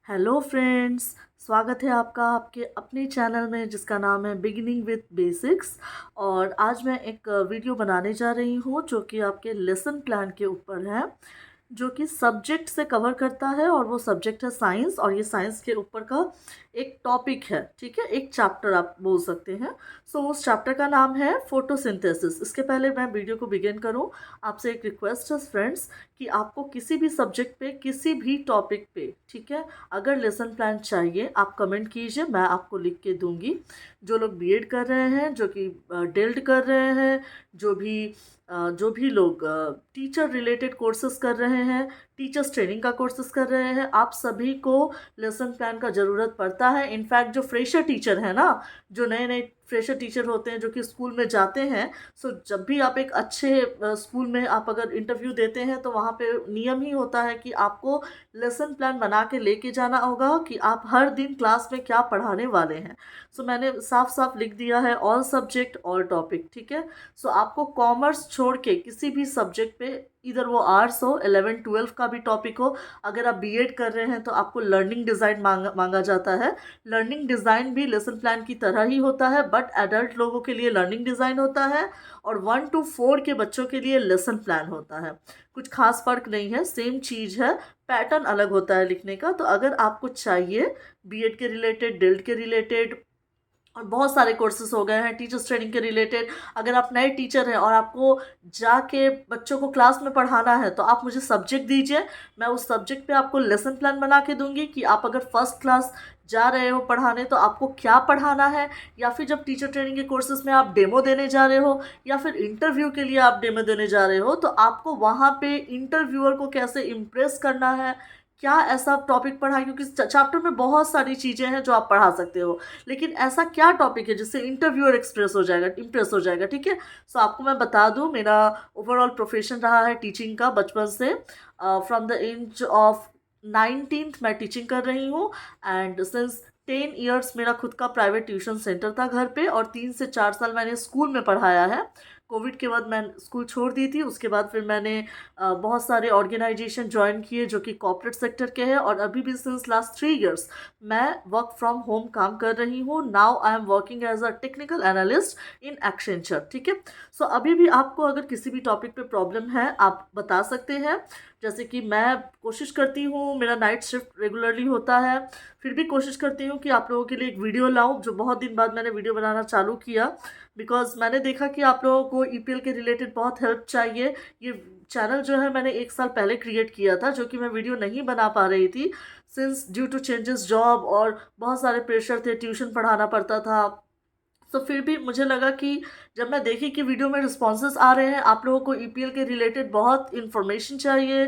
Hello friends, स्वागत है आपका आपके अपने चैनल में जिसका नाम है बिगिनिंग विथ बेसिक्स। और आज मैं एक वीडियो बनाने जा रही हूँ जो कि आपके लेसन प्लान के ऊपर है, जो कि सब्जेक्ट से कवर करता है। और वो सब्जेक्ट है साइंस, और ये साइंस के ऊपर का एक टॉपिक है, ठीक है, एक चैप्टर आप बोल सकते हैं। सो उस चैप्टर का नाम है फोटोसिंथेसिस। इसके पहले मैं वीडियो को बिगिन करूँ, आपसे एक रिक्वेस्ट है फ्रेंड्स कि आपको किसी भी सब्जेक्ट पे, किसी भी टॉपिक पे, ठीक है, अगर लेसन प्लान चाहिए आप कमेंट कीजिए, मैं आपको लिख के दूंगी। जो लोग बीएड कर रहे हैं, जो कि डिल्ड कर रहे हैं, जो भी लोग टीचर रिलेटेड कोर्सेज कर रहे हैं, टीचर्स ट्रेनिंग का कोर्सेज कर रहे हैं, आप सभी को लेसन प्लान का ज़रूरत पड़ता है। इनफैक्ट जो फ्रेशर टीचर है ना, जो नए नए फ्रेशर टीचर होते हैं जो कि स्कूल में जाते हैं, सो जब भी आप एक अच्छे स्कूल में आप अगर इंटरव्यू देते हैं तो वहाँ पे नियम ही होता है कि आपको लेसन प्लान बना के लेके जाना होगा कि आप हर दिन क्लास में क्या पढ़ाने वाले हैं। सो मैंने साफ साफ लिख दिया है ऑल सब्जेक्ट ऑल टॉपिक, ठीक है। सो आपको कॉमर्स छोड़ के किसी भी सब्जेक्ट पे, इधर वो आर्ट्स हो, 11 12 का भी टॉपिक हो, अगर आप बीएड कर रहे हैं तो आपको लर्निंग डिज़ाइन मांगा जाता है। लर्निंग डिज़ाइन भी लेसन प्लान की तरह ही होता है, बट एडल्ट लोगों के लिए लर्निंग डिज़ाइन होता है और 1 to 4 के बच्चों के लिए लेसन प्लान होता है। कुछ खास फर्क नहीं है, सेम चीज़ है, पैटर्न अलग होता है लिखने का। तो अगर आपको चाहिए बीएड के रिलेटेड, डिल्ड के रिलेटेड, और बहुत सारे कोर्सेज हो गए हैं टीचर्स ट्रेनिंग के रिलेटेड, अगर आप नए टीचर हैं और आपको जाके बच्चों को क्लास में पढ़ाना है तो आप मुझे सब्जेक्ट दीजिए, मैं उस सब्जेक्ट पे आपको लेसन प्लान बना के दूंगी कि आप अगर फर्स्ट क्लास जा रहे हो पढ़ाने तो आपको क्या पढ़ाना है, या फिर जब टीचर ट्रेनिंग के कोर्सेज में आप डेमो देने जा रहे हो, या फिर इंटरव्यू के लिए आप डेमो देने जा रहे हो, तो आपको वहाँ पे इंटरव्यूअर को कैसे इम्प्रेस करना है, क्या ऐसा टॉपिक पढ़ा है। क्योंकि चैप्टर में बहुत सारी चीज़ें हैं जो आप पढ़ा सकते हो, लेकिन ऐसा क्या टॉपिक है जिससे इंटरव्यूअर एक्सप्रेस हो जाएगा, इम्प्रेस हो जाएगा, ठीक है। सो आपको मैं बता दूं, मेरा ओवरऑल प्रोफेशन रहा है टीचिंग का बचपन से। From the age of 19th मैं टीचिंग कर रही हूँ, एंड सिंस 10 years मेरा खुद का प्राइवेट ट्यूशन सेंटर था घर पे, और 3 से 4 साल मैंने स्कूल में पढ़ाया है। कोविड के बाद मैं स्कूल छोड़ दी थी, उसके बाद फिर मैंने बहुत सारे ऑर्गेनाइजेशन ज्वाइन किए जो कि कॉर्पोरेट सेक्टर के हैं, और अभी भी सिंस लास्ट 3 years मैं वर्क फ्रॉम होम काम कर रही हूँ। Now I am working as a technical analyst in Accenture, ठीक है। सो अभी भी आपको अगर किसी भी टॉपिक पे प्रॉब्लम है आप बता सकते हैं। जैसे कि मैं कोशिश करती हूँ, मेरा नाइट शिफ्ट रेगुलरली होता है, फिर भी कोशिश करती हूँ कि आप लोगों के लिए एक वीडियो लाऊं। जो बहुत दिन बाद मैंने वीडियो बनाना चालू किया, बिकॉज मैंने देखा कि आप लोगों को ईपीएल के रिलेटेड बहुत हेल्प चाहिए। ये चैनल जो है मैंने 1 साल पहले क्रिएट किया था, जो कि मैं वीडियो नहीं बना पा रही थी since due to changes job, और बहुत सारे प्रेशर थे, ट्यूशन पढ़ाना पड़ता था। तो फिर भी मुझे लगा कि जब मैं देखी कि वीडियो में रिस्पॉन्सेज आ रहे हैं, आप लोगों को ईपीएल के रिलेटेड बहुत इन्फॉर्मेशन चाहिए,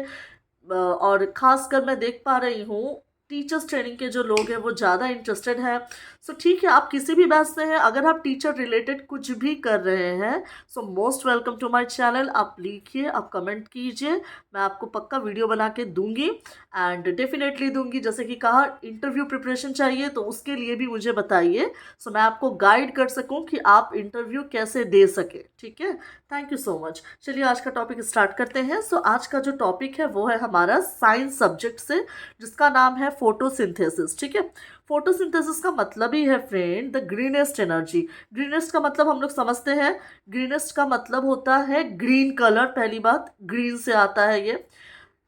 और ख़ासकर मैं देख पा रही हूँ टीचर्स ट्रेनिंग के जो लोग हैं वो ज़्यादा इंटरेस्टेड हैं। सो ठीक है, आप किसी भी बैच से हैं, अगर आप टीचर रिलेटेड कुछ भी कर रहे हैं, so most welcome to my channel. आप लिखिए, आप कमेंट कीजिए, मैं आपको पक्का वीडियो बना के दूंगी, एंड डेफिनेटली दूंगी। जैसे कि कहा, इंटरव्यू प्रिपरेशन चाहिए तो उसके लिए भी मुझे बताइए, सो मैं आपको गाइड कर सकूं कि आप इंटरव्यू कैसे दे सके, ठीक है। Thank you so much. चलिए आज का टॉपिक स्टार्ट करते हैं। सो आज का जो टॉपिक है वो है हमारा साइंस सब्जेक्ट से, जिसका नाम है फोटोसिंथेसिस, ठीक है। फोटोसिंथेसिस का मतलब ही है friend the greenest energy. Greenest का मतलब हम लोग समझते हैं, ग्रीनेस्ट का मतलब होता है ग्रीन कलर। पहली बात, ग्रीन से आता है ये,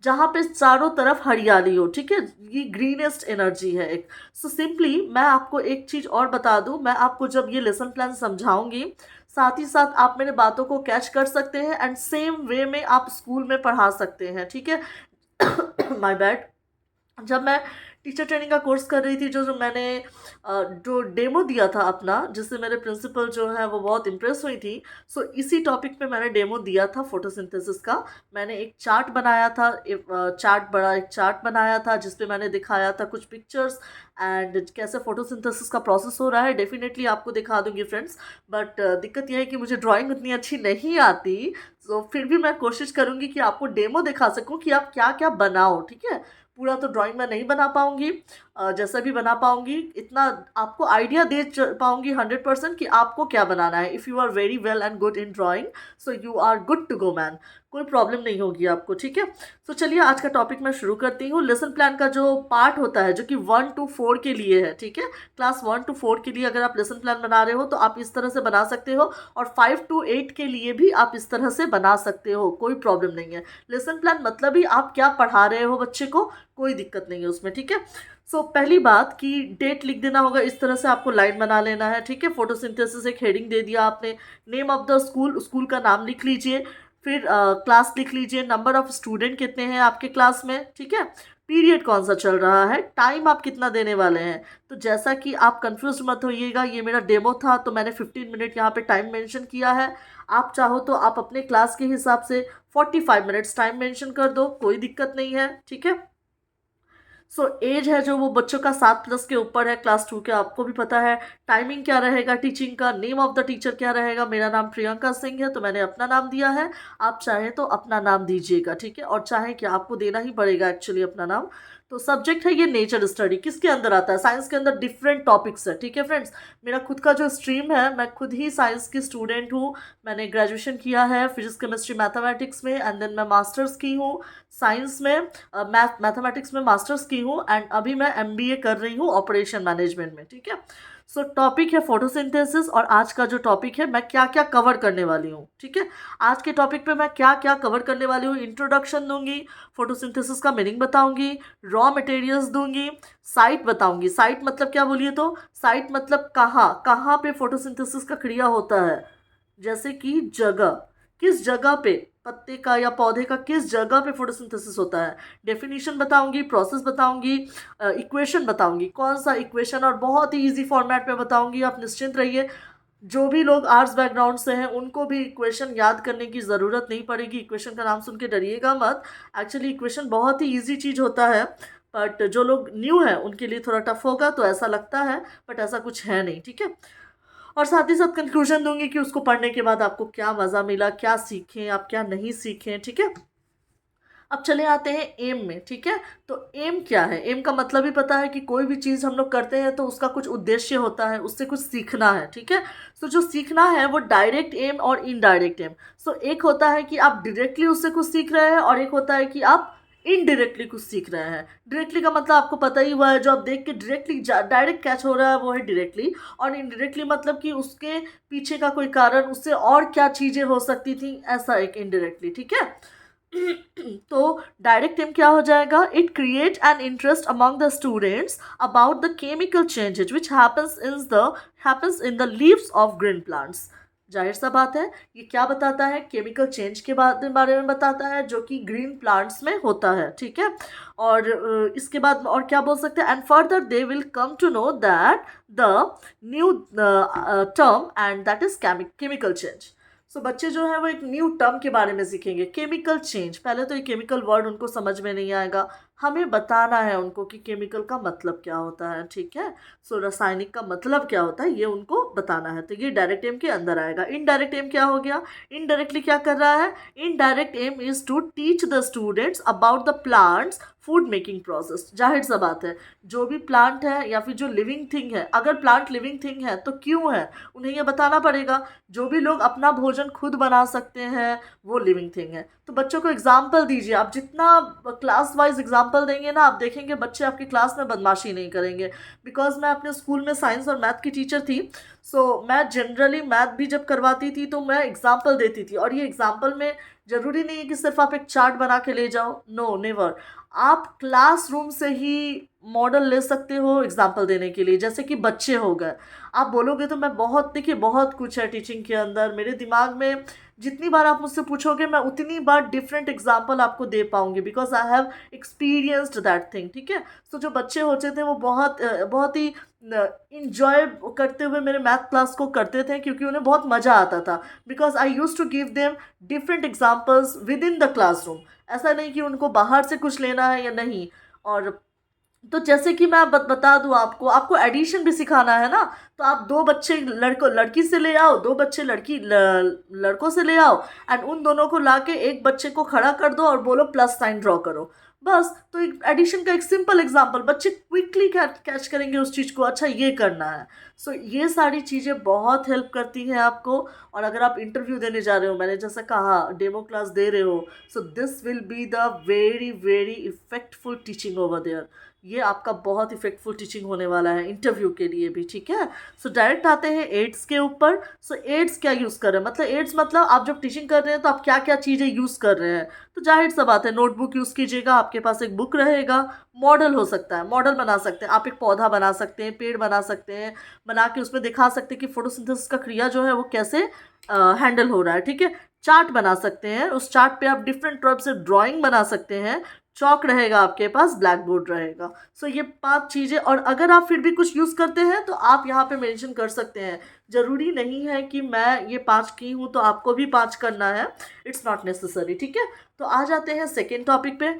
जहाँ पे चारों तरफ हरियाली हो, ठीक है, ये ग्रीनेस्ट एनर्जी है एक। सो सिंपली मैं आपको एक चीज़ और बता दूं, मैं आपको जब ये लेसन प्लान समझाऊंगी, साथ ही साथ आप मेरे बातों को कैच कर सकते हैं, एंड सेम वे में आप स्कूल में पढ़ा सकते हैं, ठीक है। My bad. जब मैं टीचर ट्रेनिंग का कोर्स कर रही थी, जो जो मैंने जो डेमो दिया था अपना, जिससे मेरे प्रिंसिपल जो है वो बहुत इम्प्रेस हुई थी। सो इसी टॉपिक पे मैंने डेमो दिया था फोटोसिंथेसिस का। मैंने एक चार्ट बनाया था, एक चार्ट बनाया था जिसपे मैंने दिखाया था कुछ पिक्चर्स, एंड कैसे फोटोसिंथेसिस का प्रोसेस हो रहा है। डेफिनेटली आपको दिखा दूंगी फ्रेंड्स, बट दिक्कत यह है कि मुझे ड्राइंग उतनी अच्छी नहीं आती। तो फिर भी मैं कोशिश करूंगी कि आपको डेमो दिखा सकूं कि आप क्या क्या बनाओ, ठीक है। पूरा तो ड्राइंग मैं नहीं बना पाऊंगी, जैसा भी बना पाऊंगी इतना आपको आइडिया दे पाऊंगी 100% कि आपको क्या बनाना है। If you are very well and good in drawing, so you are good to go man. कोई प्रॉब्लम नहीं होगी आपको, ठीक है। तो चलिए आज का टॉपिक मैं शुरू करती हूँ। लेसन प्लान का जो पार्ट होता है जो कि 1 to 4 के लिए है, ठीक है, क्लास 1 to 4 के लिए अगर आप लेसन प्लान बना रहे हो तो आप इस तरह से बना सकते हो, और 5 to 8 के लिए भी आप इस तरह से बना सकते हो, कोई प्रॉब्लम नहीं है। लेसन प्लान मतलब ही आप क्या पढ़ा रहे हो बच्चे को, कोई दिक्कत नहीं है उसमें, ठीक है। पहली बात कि डेट लिख देना होगा, इस तरह से आपको लाइन बना लेना है, ठीक है। फोटोसिंथेसिस एक हेडिंग दे दिया आपने, name of the school, school का नाम लिख लीजिए, फिर क्लास लिख लीजिए, नंबर ऑफ स्टूडेंट कितने हैं आपके क्लास में, ठीक है, पीरियड कौन सा चल रहा है, टाइम आप कितना देने वाले हैं। तो जैसा कि आप कंफ्यूज मत होइएगा, ये मेरा डेमो था तो मैंने 15 मिनट यहाँ पे टाइम मेंशन किया है। आप चाहो तो आप अपने क्लास के हिसाब से 45 मिनट्स टाइम मेंशन कर दो, कोई दिक्कत नहीं है, ठीक है। एज है जो वो बच्चों का 7+ के ऊपर है, क्लास 2 के, आपको भी पता है। टाइमिंग क्या रहेगा टीचिंग का, नेम ऑफ द टीचर क्या रहेगा, मेरा नाम प्रियंका सिंह है तो मैंने अपना नाम दिया है, आप चाहें तो अपना नाम दीजिएगा, ठीक है। और चाहे कि आपको देना ही पड़ेगा एक्चुअली अपना नाम। तो सब्जेक्ट है ये नेचर स्टडी, किसके अंदर आता है, साइंस के अंदर डिफरेंट टॉपिक्स है, ठीक है फ्रेंड्स। मेरा खुद का जो स्ट्रीम है, मैं खुद ही साइंस की स्टूडेंट हूँ, मैंने ग्रेजुएशन किया है फिजिक्स केमिस्ट्री मैथमेटिक्स में, एंड देन मैं मास्टर्स की हूँ साइंस में, मैथमेटिक्स में मास्टर्स की हूँ, एंड अभी मैं एमबीए कर रही हूँ ऑपरेशन मैनेजमेंट में, ठीक है। टॉपिक है फोटोसिंथेसिस, और आज का जो टॉपिक है मैं क्या क्या कवर करने वाली हूँ, ठीक है। आज के टॉपिक पे मैं क्या क्या कवर करने वाली हूँ, इंट्रोडक्शन दूंगी, फोटोसिंथेसिस का मीनिंग बताऊंगी, रॉ मटेरियल्स दूंगी, साइट बताऊंगी। साइट मतलब क्या बोलिए तो, साइट मतलब कहाँ कहाँ पे फोटोसिंथेसिस का क्रिया होता है, जैसे कि जगह, किस जगह पे पत्ते का या पौधे का किस जगह पे फोटोसिंथेसिस होता है, डेफिनेशन बताऊंगी, प्रोसेस बताऊंगी, इक्वेशन बताऊंगी, कौन सा इक्वेशन, और बहुत ही इजी फॉर्मेट में बताऊंगी, आप निश्चिंत रहिए। जो भी लोग आर्ट्स बैकग्राउंड से हैं उनको भी इक्वेशन याद करने की ज़रूरत नहीं पड़ेगी, इक्वेशन का नाम सुन के डरिएगा मत। एक्चुअली इक्वेशन बहुत ही ईजी चीज़ होता है, बट जो लोग न्यू हैं उनके लिए थोड़ा टफ होगा, तो ऐसा लगता है, बट ऐसा कुछ है नहीं, ठीक है। और साथ ही साथ कंक्लूजन दूंगी कि उसको पढ़ने के बाद आपको क्या मज़ा मिला, क्या सीखें आप, क्या नहीं सीखें, ठीक है। अब चले आते हैं एम में, ठीक है। तो एम क्या है, एम का मतलब ही पता है कि कोई भी चीज़ हम लोग करते हैं तो उसका कुछ उद्देश्य होता है, उससे कुछ सीखना है, ठीक है। जो सीखना है वो डायरेक्ट एम और इनडायरेक्ट एम। एक होता है कि आप डायरेक्टली उससे कुछ सीख रहे हैं, और एक होता है कि आप इनडायरेक्टली कुछ सीख रहे हैं। डायरेक्टली का मतलब आपको पता ही हुआ है, जो आप देख के डायरेक्टली डायरेक्ट कैच हो रहा है वो है डायरेक्टली, और इनडायरेक्टली मतलब कि उसके पीछे का कोई कारण, उससे और क्या चीज़ें हो सकती थी, ऐसा एक इनडायरेक्टली, ठीक है। तो डायरेक्ट एम क्या हो जाएगा, it create an interest among the students about the chemical changes which happens in the leaves of green plants. जाहिर सा बात है, ये क्या बताता है, केमिकल चेंज के बारे में बताता है जो कि ग्रीन प्लांट्स में होता है, ठीक है। और इसके बाद और क्या बोल सकते हैं, and further they will come to know that the new term and that is chemical change. बच्चे जो है वो एक न्यू टर्म के बारे में सीखेंगे, केमिकल चेंज। पहले तो ये केमिकल वर्ड उनको समझ में नहीं आएगा, हमें बताना है उनको कि केमिकल का मतलब क्या होता है, ठीक है। रासायनिक का मतलब क्या होता है ये उनको बताना है, तो ये डायरेक्ट एम के अंदर आएगा। इनडायरेक्ट एम क्या हो गया, इनडायरेक्टली क्या कर रहा है, indirect aim is to teach the students about the plants food making process. जाहिर सा बात है, जो भी प्लांट है या फिर जो लिविंग थिंग है, अगर प्लांट लिविंग थिंग है तो क्यों है, उन्हें ये बताना पड़ेगा। जो भी लोग अपना भोजन खुद बना सकते हैं वो लिविंग थिंग है। तो बच्चों को एग्जाम्पल दीजिए, आप जितना क्लास वाइज एग्जाम्पल देंगे ना, आप देखेंगे बच्चे आपकी क्लास में बदमाशी नहीं करेंगे। बिकॉज मैं अपने स्कूल में साइंस और मैथ की टीचर थी, मैं जनरली मैथ भी जब करवाती थी तो मैं एग्जाम्पल देती थी, और ये एग्जाम्पल में ज़रूरी नहीं है कि सिर्फ आप एक चार्ट बना के ले जाओ, नो नेवर। आप क्लासरूम से ही मॉडल ले सकते हो एग्जाम्पल देने के लिए, जैसे कि बच्चे हो गए, आप बोलोगे तो मैं बहुत, देखिए बहुत कुछ है टीचिंग के अंदर, मेरे दिमाग में जितनी बार आप मुझसे पूछोगे मैं उतनी बार डिफरेंट एग्जाम्पल आपको दे पाऊंगी, because I have experienced that thing, ठीक है। जो बच्चे होते थे वो बहुत ही इंजॉय करते हुए मेरे मैथ क्लास को करते थे, क्योंकि उन्हें बहुत मज़ा आता था, because I use to give them different examples within the classroom. ऐसा नहीं कि उनको बाहर से कुछ लेना है या नहीं। और तो जैसे कि मैं बता दूं आपको एडिशन भी सिखाना है ना, तो आप 2 बच्चे लड़की से ले आओ, 2 बच्चे लड़कों से ले आओ, एंड उन दोनों को लाके एक बच्चे को खड़ा कर दो और बोलो प्लस साइन ड्रॉ करो। बस। तो एक एडिशन का एक सिंपल एग्जांपल, बच्चे क्विकली कैच करेंगे उस चीज़ को, अच्छा ये करना है। सो ये सारी चीज़ें बहुत हेल्प करती हैं आपको। और अगर आप इंटरव्यू देने जा रहे हो, मैंने जैसा कहा डेमो क्लास दे रहे हो, so this will be the very very effectful teaching over there. ये आपका बहुत इफेक्टफुल टीचिंग होने वाला है इंटरव्यू के लिए भी, ठीक है। सो डायरेक्ट आते हैं एड्स के ऊपर। सो एड्स क्या यूज़ कर रहे हैं, मतलब एड्स मतलब आप जब टीचिंग कर रहे हैं तो आप क्या क्या चीज़ें यूज़ कर रहे हैं। तो जाहिर सा बात है, नोटबुक यूज़ कीजिएगा, आपके पास एक बुक रहेगा। मॉडल हो सकता है, मॉडल बना सकते हैं आप, एक पौधा बना सकते हैं, पेड़ बना सकते हैं, बना के उसमें दिखा सकते हैं कि फोटोसिंथेसिस का क्रिया जो है वो कैसे हैंडल हो रहा है, ठीक है। चार्ट बना सकते हैं, उस चार्ट पे आप डिफरेंट टाइप से ड्राइंग बना सकते हैं। चौक रहेगा आपके पास, ब्लैक बोर्ड रहेगा। सो ये 5 चीज़ें। और अगर आप फिर भी कुछ यूज़ करते हैं तो आप यहाँ पे मेंशन कर सकते हैं। ज़रूरी नहीं है कि मैं ये 5 की हूँ तो आपको भी 5 करना है, इट्स नॉट नेसेसरी, ठीक है। तो आ जाते हैं सेकेंड टॉपिक पे।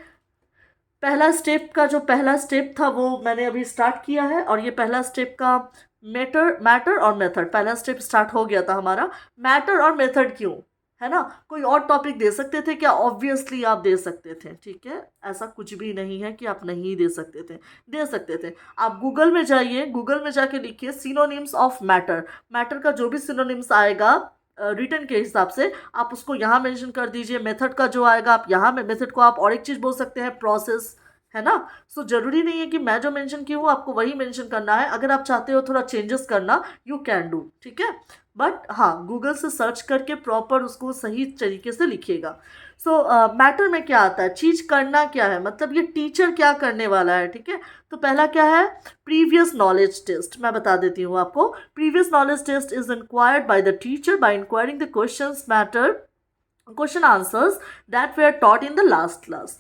पहला स्टेप का जो पहला स्टेप था वो मैंने अभी स्टार्ट किया है, और ये पहला स्टेप का मैटर और मेथड, पहला स्टेप स्टार्ट हो गया था हमारा। मैटर और मेथड क्यों, है ना। कोई और टॉपिक दे सकते थे क्या, ऑब्वियसली आप दे सकते थे, ठीक है। ऐसा कुछ भी नहीं है कि आप नहीं दे सकते थे, दे सकते थे। आप गूगल में जाइए, गूगल में जाके लिखिए सिनोनिम्स ऑफ मैटर। मैटर का जो भी सिनोनिम्स आएगा रिटर्न के हिसाब से आप उसको यहाँ मेंशन कर दीजिए। मेथड का जो आएगा आप यहाँ में, मेथड को आप और एक चीज़ बोल सकते हैं, प्रोसेस, है ना। सो जरूरी नहीं है कि मैं जो मेंशन की हूँ आपको वही मेंशन करना है। अगर आप चाहते हो थोड़ा चेंजेस करना, यू कैन डू, ठीक है। बट हाँ, गूगल से सर्च करके प्रॉपर उसको सही तरीके से लिखिएगा। सो मैटर में क्या आता है, चीज करना क्या है, मतलब ये टीचर क्या करने वाला है, ठीक है। तो पहला क्या है, प्रीवियस नॉलेज टेस्ट। मैं बता देती हूँ आपको। Previous knowledge test is inquired by the teacher by inquiring the question answers that were taught in the last class.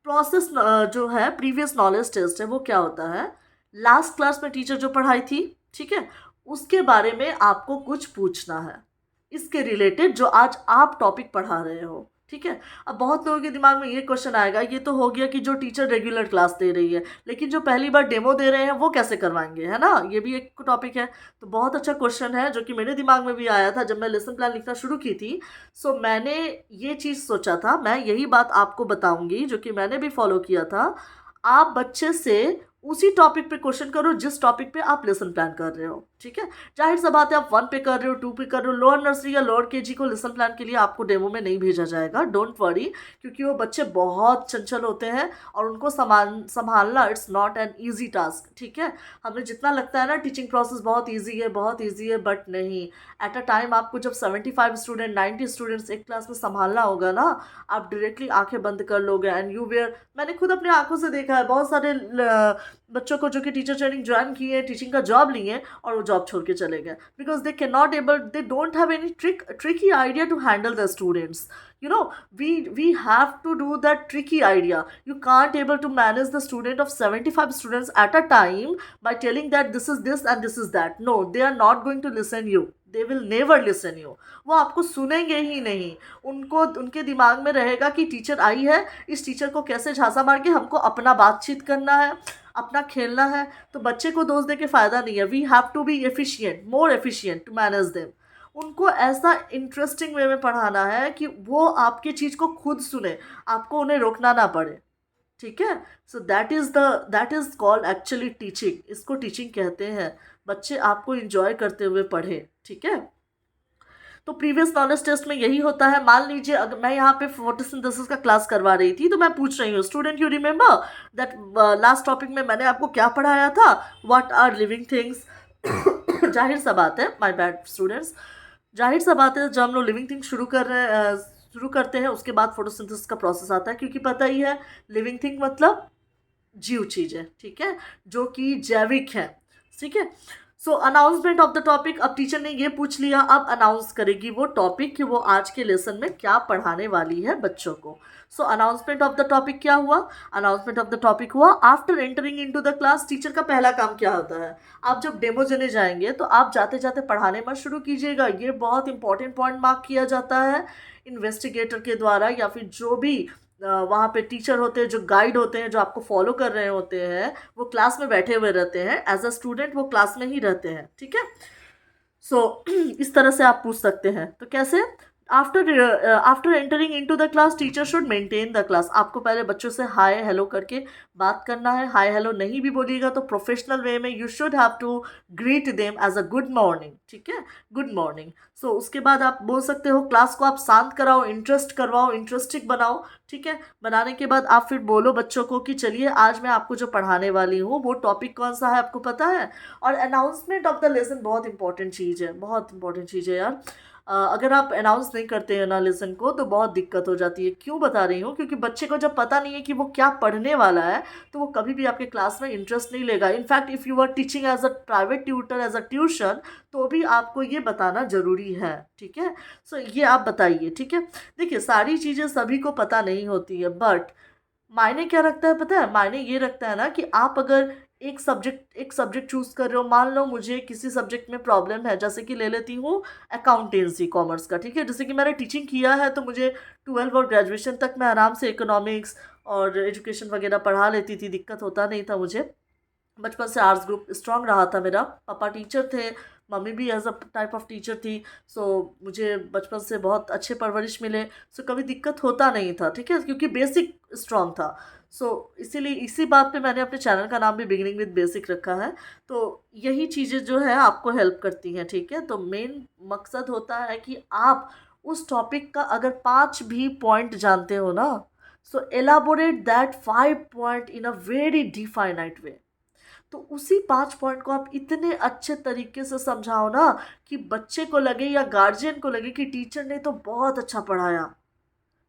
Process जो है, प्रीवियस नॉलेज टेस्ट है, वो क्या होता है, लास्ट क्लास में टीचर जो पढ़ाई थी, ठीक है, उसके बारे में आपको कुछ पूछना है, इसके रिलेटेड जो आज आप टॉपिक पढ़ा रहे हो, ठीक है। अब बहुत लोगों के दिमाग में ये क्वेश्चन आएगा, ये तो हो गया कि जो टीचर रेगुलर क्लास दे रही है, लेकिन जो पहली बार डेमो दे रहे हैं वो कैसे करवाएंगे, है ना। ये भी एक टॉपिक है। तो बहुत अच्छा क्वेश्चन है जो कि मेरे दिमाग में भी आया था जब मैं लेसन प्लान लिखना शुरू की थी। सो मैंने ये चीज़ सोचा था, मैं यही बात आपको बताऊंगी जो कि मैंने भी फॉलो किया था। आप बच्चे से उसी टॉपिक पे क्वेश्चन करो जिस टॉपिक पे आप लेसन प्लान कर रहे हो, ठीक है। जाहिर सा बात है, आप 1 पे कर रहे हो, 2 पे कर रहे हो, लोअर नर्सरी या लोअर केजी को लेसन प्लान के लिए आपको डेमो में नहीं भेजा जाएगा, डोंट वरी। क्योंकि वो बच्चे बहुत चंचल होते हैं और उनको संभालना it's not an easy task, ठीक है। हमें जितना लगता है ना टीचिंग प्रोसेस बहुत ईजी है, बहुत ईजी है, बट नहीं। एट अ टाइम आपको जब 75 स्टूडेंट, 90 स्टूडेंट्स एक क्लास में संभालना होगा ना, आप डायरेक्टली आंखें बंद कर लोगे एंड यू वेयर। मैंने खुद अपनी आंखों से देखा है बहुत सारे बच्चों को जो कि टीचर ट्रेनिंग ज्वाइन किए, टीचिंग का जॉब लिए और वो जॉब छोड़ के चले गए, because they can not able, they don't have any tricky idea to handle the students. You know, we have to do that tricky idea. You can't able to manage the student of 75 students at a time by telling that this is this and this is that. No, they are not going to listen you. They will never listen you. वो आपको सुनेंगे ही नहीं। उनको, उनके दिमाग में रहेगा कि टीचर आई है, इस टीचर को कैसे झांसा मार के हमको अपना बातचीत करना है, अपना खेलना है। तो बच्चे को दोष दे के फ़ायदा नहीं है। We have to be efficient, more efficient to manage them. उनको ऐसा इंटरेस्टिंग वे में पढ़ाना है कि वो आपकी चीज़ को खुद सुने, आपको उन्हें रोकना ना पड़े, ठीक है। So that is called actually teaching. इसको टीचिंग कहते हैं। बच्चे आपको इंजॉय करते हुए पढ़े, ठीक है। तो प्रीवियस नॉलेज टेस्ट में यही होता है। मान लीजिए अगर मैं यहाँ पे फोटोसिंथेसिस का क्लास करवा रही थी, तो मैं पूछ रही हूँ, student you remember that last topic में मैंने आपको क्या पढ़ाया था, व्हाट आर लिविंग थिंग्स। जाहिर सा बात है, माय बैड स्टूडेंट्स, जाहिर सा बात है, जब हम लोग लिविंग थिंग्स शुरू करते हैं उसके बाद फोटोसिंथेसिस का प्रोसेस आता है। क्योंकि पता ही है, लिविंग थिंग मतलब जीव चीज़ें, ठीक है, जो कि जैविक है, ठीक है। सो अनाउंसमेंट ऑफ द टॉपिक। अब टीचर ने ये पूछ लिया, अब अनाउंस करेगी वो टॉपिक कि वो आज के लेसन में क्या पढ़ाने वाली है बच्चों को। सो अनाउंसमेंट ऑफ द टॉपिक क्या हुआ, अनाउंसमेंट ऑफ द टॉपिक हुआ after entering into the class. Teacher का पहला काम क्या होता है, आप जब डेमो देने जाएंगे तो आप जाते जाते पढ़ाने मत शुरू कीजिएगा। ये बहुत इंपॉर्टेंट पॉइंट मार्क किया जाता है इन्वेस्टिगेटर के द्वारा, या फिर जो भी वहाँ पे टीचर होते हैं, जो गाइड होते हैं, जो आपको फॉलो कर रहे होते हैं, वो क्लास में बैठे हुए रहते हैं। एज अ स्टूडेंट वो क्लास में ही रहते हैं, ठीक है। सो इस तरह से आप पूछ सकते हैं। तो कैसे, after entering into the class teacher should maintain the class. आपको पहले बच्चों से हाय हेलो करके बात करना है। हाय हेलो नहीं भी बोलिएगा तो प्रोफेशनल वे में you should have to greet them as a good morning, ठीक है, गुड मॉर्निंग। सो उसके बाद आप बोल सकते हो क्लास को आप शांत कराओ, इंटरेस्ट करवाओ, इंटरेस्टिंग बनाओ, ठीक है। बनाने के बाद आप फिर बोलो बच्चों को कि चलिए आज मैं आपको जो पढ़ाने वाली हूँ वो टॉपिक कौन सा है आपको पता है। और अनाउंसमेंट ऑफ द लेसन बहुत इंपॉर्टेंट चीज़ है, बहुत इंपॉर्टेंट चीज़ है यार। अगर आप अनाउंस नहीं करते हैं ना लेसन को तो बहुत दिक्कत हो जाती है। क्यों बता रही हूँ, क्योंकि बच्चे को जब पता नहीं है कि वो क्या पढ़ने वाला है तो वो कभी भी आपके क्लास में इंटरेस्ट नहीं लेगा। In fact if you are teaching as a private tutor, as a tuition, तो भी आपको ये बताना ज़रूरी है, ठीक है। सो ये आप बताइए, ठीक है। देखिए सारी चीज़ें सभी को पता नहीं होती है, बट मायने क्या रखता है पता है, मायने ये रखता है ना कि आप अगर एक सब्जेक्ट चूज कर रहे हो। मान लो मुझे किसी सब्जेक्ट में प्रॉब्लम है, जैसे कि ले लेती हूँ अकाउंटेंसी कॉमर्स का, ठीक है। जैसे कि मैंने टीचिंग किया है तो मुझे 12 और ग्रेजुएशन तक मैं आराम से इकोनॉमिक्स और एजुकेशन वगैरह पढ़ा लेती थी, दिक्कत होता नहीं था मुझे। बचपन से आर्ट्स ग्रुप स्ट्रांग रहा था मेरा। पापा टीचर थे, मम्मी भी as a type of teacher थी। सो मुझे बचपन से बहुत अच्छे परवरिश मिले। सो कभी दिक्कत होता नहीं था, ठीक है, क्योंकि बेसिक स्ट्रांग था। सो इसीलिए इसी बात पे मैंने अपने चैनल का नाम भी बिगिनिंग विद बेसिक रखा है। तो यही चीज़ें जो है आपको हेल्प करती हैं, ठीक है। तो मेन मकसद होता है कि आप उस टॉपिक का अगर 5 भी पॉइंट जानते हो ना, so elaborate that 5 point in a very definite way. तो उसी 5 पॉइंट को आप इतने अच्छे तरीके से समझाओ ना कि बच्चे को लगे या गार्जियन को लगे कि टीचर ने तो बहुत अच्छा पढ़ाया,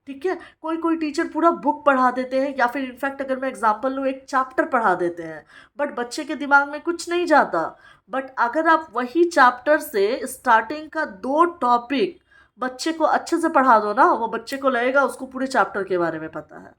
ठीक है। कोई कोई टीचर पूरा बुक पढ़ा देते हैं या फिर इनफैक्ट अगर मैं एग्जांपल लूँ एक चैप्टर पढ़ा देते हैं, बट बच्चे के दिमाग में कुछ नहीं जाता। बट अगर आप वही चैप्टर से स्टार्टिंग का 2 टॉपिक बच्चे को अच्छे से पढ़ा दो ना, वो बच्चे को लगेगा उसको पूरे चैप्टर के बारे में पता है।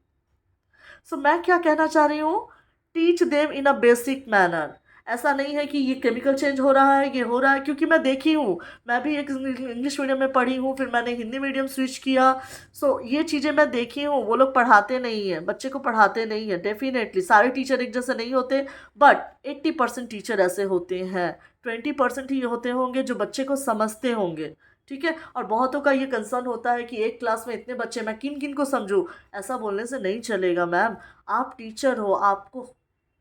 सो मैं क्या कहना चाह रही हूँ, teach them in a basic manner. ऐसा नहीं है कि ये केमिकल चेंज हो रहा है, ये हो रहा है, क्योंकि मैं देखी हूँ। मैं भी एक इंग्लिश मीडियम में पढ़ी हूँ, फिर मैंने हिंदी मीडियम स्विच किया। सो ये चीज़ें मैं देखी हूँ। वो लोग पढ़ाते नहीं हैं, बच्चे को पढ़ाते नहीं हैं। डेफिनेटली सारे टीचर एक जैसे नहीं होते, बट 80% टीचर ऐसे होते हैं। 20% ही होते होंगे जो बच्चे को समझते होंगे, ठीक है। और बहुतों का ये कंसर्न होता है कि एक क्लास में इतने बच्चे, मैं किन किन को समझूं। ऐसा बोलने से नहीं चलेगा मैम। आप टीचर हो, आपको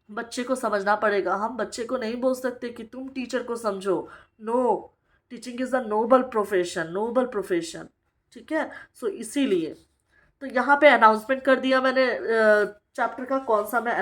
बच्चे को समझना पड़ेगा। हम बच्चे को नहीं बोल सकते कि तुम टीचर को समझो। No, teaching is a noble profession, noble profession, ठीक है। सो इसीलिए तो यहाँ पे अनाउंसमेंट कर दिया मैंने चैप्टर का कौन सा मैं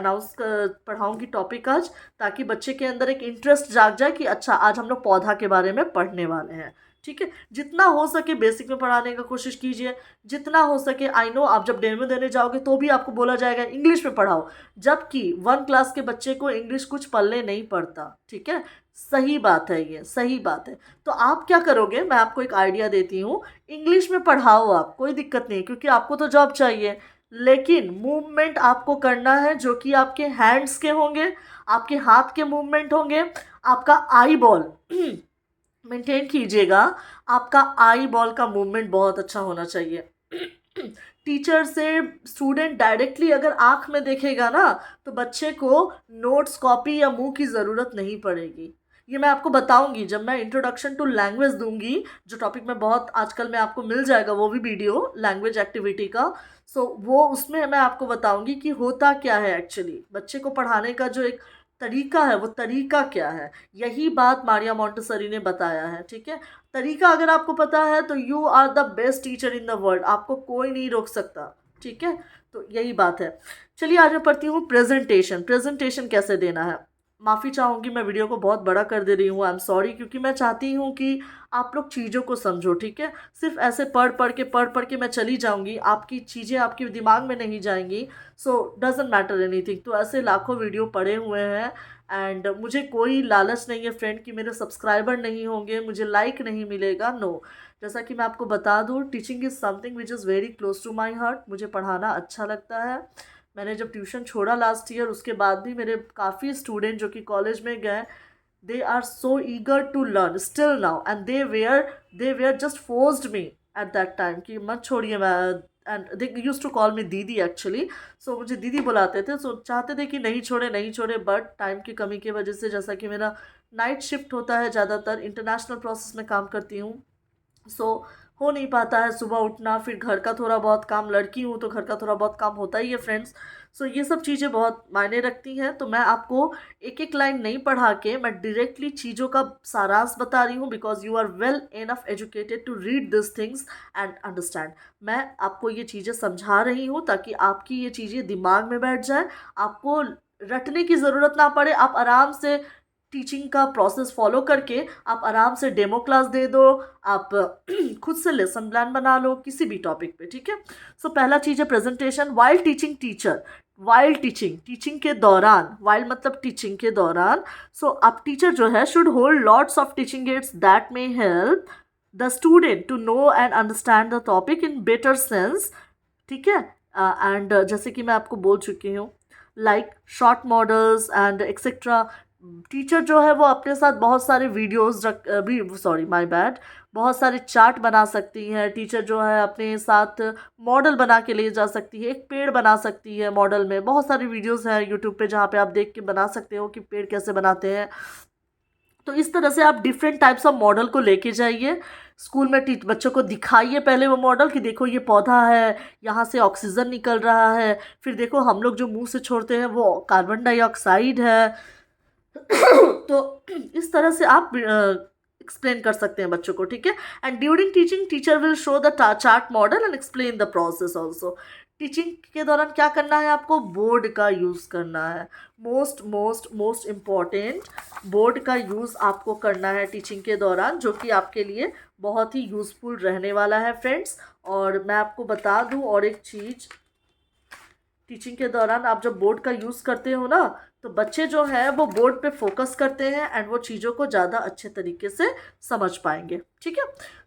पढ़ाऊंगी टॉपिक आज, ताकि बच्चे के अंदर एक इंटरेस्ट जाग जाए कि अच्छा आज हम लोग पौधा के बारे में पढ़ने वाले हैं, ठीक है। जितना हो सके बेसिक में पढ़ाने का कोशिश कीजिए, जितना हो सके। आई नो आप जब डेमो देने जाओगे तो भी आपको बोला जाएगा इंग्लिश में पढ़ाओ, जबकि 1 क्लास के बच्चे को इंग्लिश कुछ पल्ले नहीं पड़ता, ठीक है। सही बात है, ये सही बात है। तो आप क्या करोगे, मैं आपको एक आइडिया देती हूँ। इंग्लिश में पढ़ाओ आप, कोई दिक्कत नहीं, क्योंकि आपको तो जॉब चाहिए। लेकिन मूवमेंट आपको करना है जो कि आपके हैंड्स के होंगे, आपके हाथ के मूवमेंट होंगे, आपका आई बॉल मेंटेन कीजिएगा। आपका आई बॉल का मूवमेंट बहुत अच्छा होना चाहिए। टीचर से स्टूडेंट डायरेक्टली अगर आंख में देखेगा ना तो बच्चे को नोट्स कॉपी या मुंह की ज़रूरत नहीं पड़ेगी। ये मैं आपको बताऊंगी जब मैं इंट्रोडक्शन टू लैंग्वेज दूंगी, जो टॉपिक में बहुत आजकल में आपको मिल जाएगा वो भी वीडियो लैंग्वेज एक्टिविटी का। सो वो उसमें मैं आपको बताऊंगी कि होता क्या है एक्चुअली, बच्चे को पढ़ाने का जो एक तरीका है वो तरीका क्या है। यही बात मारिया मोंटेसरी ने बताया है, ठीक है। तरीका अगर आपको पता है तो you are the best teacher in the world, आपको कोई नहीं रोक सकता, ठीक है। तो यही बात है। चलिए आज मैं पढ़ती हूँ प्रेजेंटेशन। प्रेजेंटेशन कैसे देना है। माफ़ी चाहूँगी मैं वीडियो को बहुत बड़ा कर दे रही हूँ, आई एम सॉरी, क्योंकि मैं चाहती हूँ कि आप लोग चीज़ों को समझो, ठीक है। सिर्फ ऐसे पढ़ पढ़ के मैं चली जाऊँगी, आपकी चीज़ें आपके दिमाग में नहीं जाएंगी। So doesn't matter anything. तो ऐसे लाखों वीडियो पड़े हुए हैं एंड मुझे कोई लालच नहीं है फ्रेंड कि मेरे सब्सक्राइबर नहीं होंगे, मुझे लाइक नहीं मिलेगा, नो। जैसा कि मैं आपको बता दूँ, teaching is something which is very close to my heart. मुझे पढ़ाना अच्छा लगता है। मैंने जब ट्यूशन छोड़ा लास्ट ईयर, उसके बाद भी मेरे काफ़ी स्टूडेंट जो कि कॉलेज में गए, they are so eager to learn still now and they were just forced me at that time कि मत छोड़िए। मैं and they use to call me didi actually. सो मुझे दीदी बुलाते थे। सो चाहते थे कि नहीं छोड़े नहीं छोड़े, बट टाइम की कमी की वजह से, जैसा कि मेरा नाइट शिफ्ट होता है, ज़्यादातर इंटरनेशनल प्रोसेस में काम करती हूँ। सो हो नहीं पाता है सुबह उठना, फिर घर का थोड़ा बहुत काम, लड़की हूँ तो घर का थोड़ा बहुत काम होता ही है फ्रेंड्स। सो ये सब चीज़ें बहुत मायने रखती हैं। तो मैं आपको एक एक लाइन नहीं पढ़ा के मैं डायरेक्टली चीज़ों का सारांश बता रही हूँ, because you are well enough educated to read this things and understand. मैं आपको ये चीज़ें समझा रही हूँ ताकि आपकी ये चीज़ें दिमाग में बैठ जाए, आपको रटने की ज़रूरत ना पड़े, आप आराम से टीचिंग का प्रोसेस फॉलो करके आप आराम से डेमो क्लास दे दो, आप खुद से लेसन प्लान बना लो किसी भी टॉपिक पे, ठीक है। सो पहला चीज़ है presentation while teaching teacher. While teaching के दौरान, वाइल मतलब टीचिंग के दौरान। सो आप टीचर जो है should hold lots of teaching aids that may help the student to know and understand the topic in better sense, ठीक है। एंड जैसे कि मैं आपको बोल चुकी हूँ, like short models and etcetera. Teacher जो है वो अपने साथ बहुत सारे वीडियोस रख भी, सॉरी माय बैड, बहुत सारे चार्ट बना सकती हैं। टीचर जो है अपने साथ मॉडल बना के ले जा सकती है, एक पेड़ बना सकती है मॉडल में। बहुत सारे वीडियोस हैं यूट्यूब पे जहाँ पे आप देख के बना सकते हो कि पेड़ कैसे बनाते हैं। तो इस तरह से आप डिफरेंट टाइप्स ऑफ मॉडल को लेके जाइए स्कूल में, बच्चों को दिखाइए पहले वो मॉडल कि देखो ये पौधा है, यहाँ से ऑक्सीजन निकल रहा है, फिर देखो हम लोग जो मुंह से छोड़ते हैं वो कार्बन डाइऑक्साइड है। तो इस तरह से आप एक्सप्लेन कर सकते हैं बच्चों को, ठीक है। And during teaching teacher will show the chart model and explain the process also. Teaching के दौरान क्या करना है आपको, बोर्ड का यूज़ करना है। Most most most important, board का यूज़ आपको करना है टीचिंग के दौरान, जो कि आपके लिए बहुत ही यूज़फुल रहने वाला है फ्रेंड्स। और मैं आपको बता दूं और एक चीज़, टीचिंग के दौरान आप जब बोर्ड का यूज़ करते हो ना, तो बच्चे जो है वो बोर्ड पे फोकस करते हैं एंड वो चीज़ों को ज़्यादा अच्छे तरीके से समझ पाएंगे, ठीक है।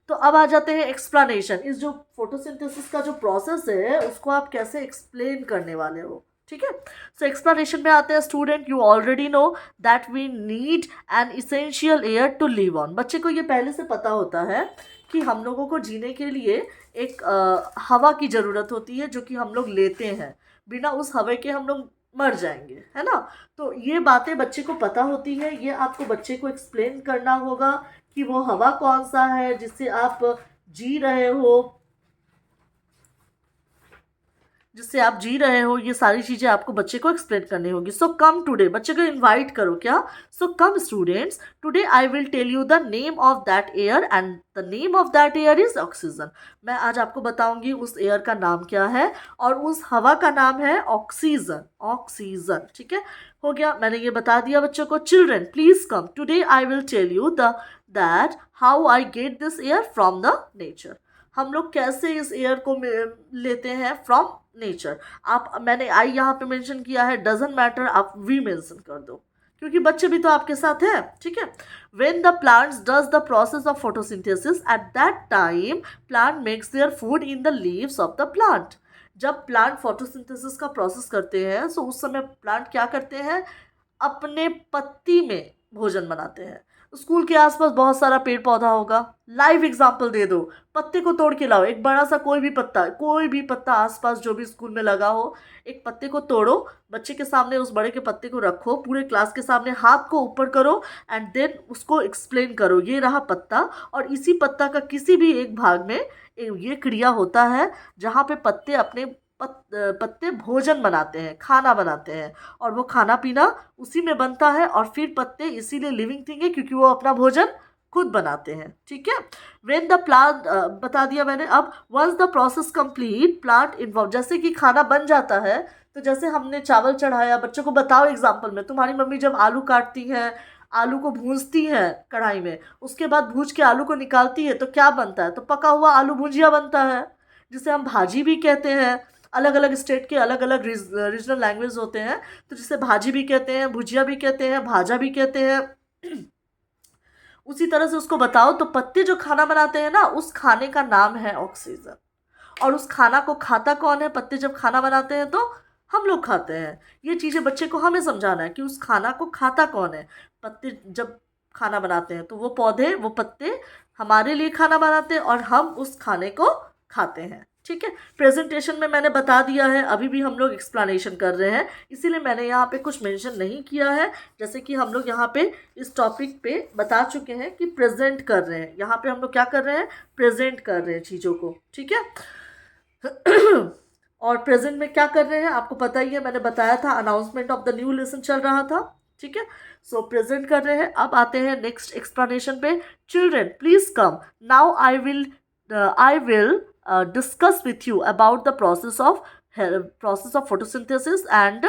तो अब आ जाते हैं एक्सप्लेनेशन। इस जो फोटोसिंथेसिस का जो प्रोसेस है उसको आप कैसे एक्सप्लेन करने वाले हो, ठीक है। सो एक्सप्लेनेशन में आते हैं, student you already know that we need an essential air to live on. बच्चे को ये पहले से पता होता है कि हम लोगों को जीने के लिए एक हवा की ज़रूरत होती है जो कि हम लोग लेते हैं, बिना उस हवा के हम लोग मर जाएंगे, है ना। तो ये बातें बच्चे को पता होती है, ये आपको बच्चे को एक्सप्लेन करना होगा कि वो हवा कौन सा है जिससे आप जी रहे हो, ये सारी चीज़ें आपको बच्चे को एक्सप्लेन करनी होगी। सो कम टुडे, बच्चे को इनवाइट करो क्या। So come students, today I will tell you the name of that air and the name of that air is oxygen. मैं आज आपको बताऊंगी उस एयर का नाम क्या है और उस हवा का नाम है ऑक्सीजन। ऑक्सीजन, ठीक है, हो गया, मैंने ये बता दिया बच्चों को। Children please come, today I will tell you that how I get this air from the nature. हम लोग कैसे इस एयर को लेते हैं फ्रॉम नेचर। मैंने आई यहाँ पे मेंशन किया है, डजंट मैटर, आप वी मेंशन कर दो क्योंकि बच्चे भी तो आपके साथ हैं, ठीक है। When the plants does the process of photosynthesis eight that time plant makes their food in the leaves of the plant. जब प्लांट फोटोसिंथेसिस का प्रोसेस करते हैं तो उस समय प्लांट क्या करते हैं, अपने पत्ती में भोजन बनाते हैं। स्कूल के आसपास बहुत सारा पेड़ पौधा होगा, लाइव एग्जाम्पल दे दो, पत्ते को तोड़ के लाओ, एक बड़ा सा कोई भी पत्ता आसपास जो भी स्कूल में लगा हो, एक पत्ते को तोड़ो, बच्चे के सामने उस बड़े के पत्ते को रखो, पूरे क्लास के सामने हाथ को ऊपर करो एंड देन उसको एक्सप्लेन करो, ये रहा पत्ता और इसी पत्ता का किसी भी एक भाग में ये क्रिया होता है जहाँ पे पत्ते अपने पत्ते भोजन बनाते हैं, खाना बनाते हैं और वो खाना पीना उसी में बनता है और फिर पत्ते इसीलिए लिविंग थिंग है क्योंकि वो अपना भोजन खुद बनाते हैं, ठीक है। व्हेन द प्लांट, बता दिया मैंने। अब once the process complete plant involve, जैसे कि खाना बन जाता है तो जैसे हमने चावल चढ़ाया, बच्चों को बताओ एग्जाम्पल में, तुम्हारी मम्मी जब आलू काटती है, आलू को भूंजती है कढ़ाई में, उसके बाद भूज के आलू को निकालती है तो क्या बनता है, तो पका हुआ आलू भुजिया बनता है, जिसे हम भाजी भी कहते हैं। अलग अलग स्टेट के अलग अलग रीजनल लैंग्वेज होते हैं, तो जिसे भाजी भी कहते हैं, भुजिया भी कहते हैं, भाजा भी कहते हैं। उसी तरह से उसको बताओ तो पत्ते जो खाना बनाते हैं ना, उस खाने का नाम है ऑक्सीजन। और उस खाना को खाता कौन है, पत्ते जब खाना बनाते हैं तो हम लोग खाते हैं। ये चीज़ें बच्चे को हमें समझाना है कि उस खाना को खाता कौन है। पत्ते जब खाना बनाते हैं तो वो पत्ते हमारे लिए खाना बनाते हैं और हम उस खाने को खाते हैं, ठीक है। प्रेजेंटेशन में मैंने बता दिया है, अभी भी हम लोग एक्सप्लेनेशन कर रहे हैं, इसीलिए मैंने यहाँ पे कुछ मेंशन नहीं किया है। जैसे कि हम लोग यहाँ पे इस टॉपिक पे बता चुके हैं कि प्रेजेंट कर रहे हैं, यहाँ पे हम लोग क्या कर रहे हैं, प्रेजेंट कर रहे हैं चीज़ों को, ठीक है। और प्रेजेंट में क्या कर रहे हैं आपको पता ही है, मैंने बताया था, announcement of the new lesson चल रहा था, ठीक है। सो प्रेजेंट कर रहे हैं। अब आते हैं नेक्स्ट एक्सप्लेनेशन पे। Children please come now, I will discuss with you about the process of photosynthesis and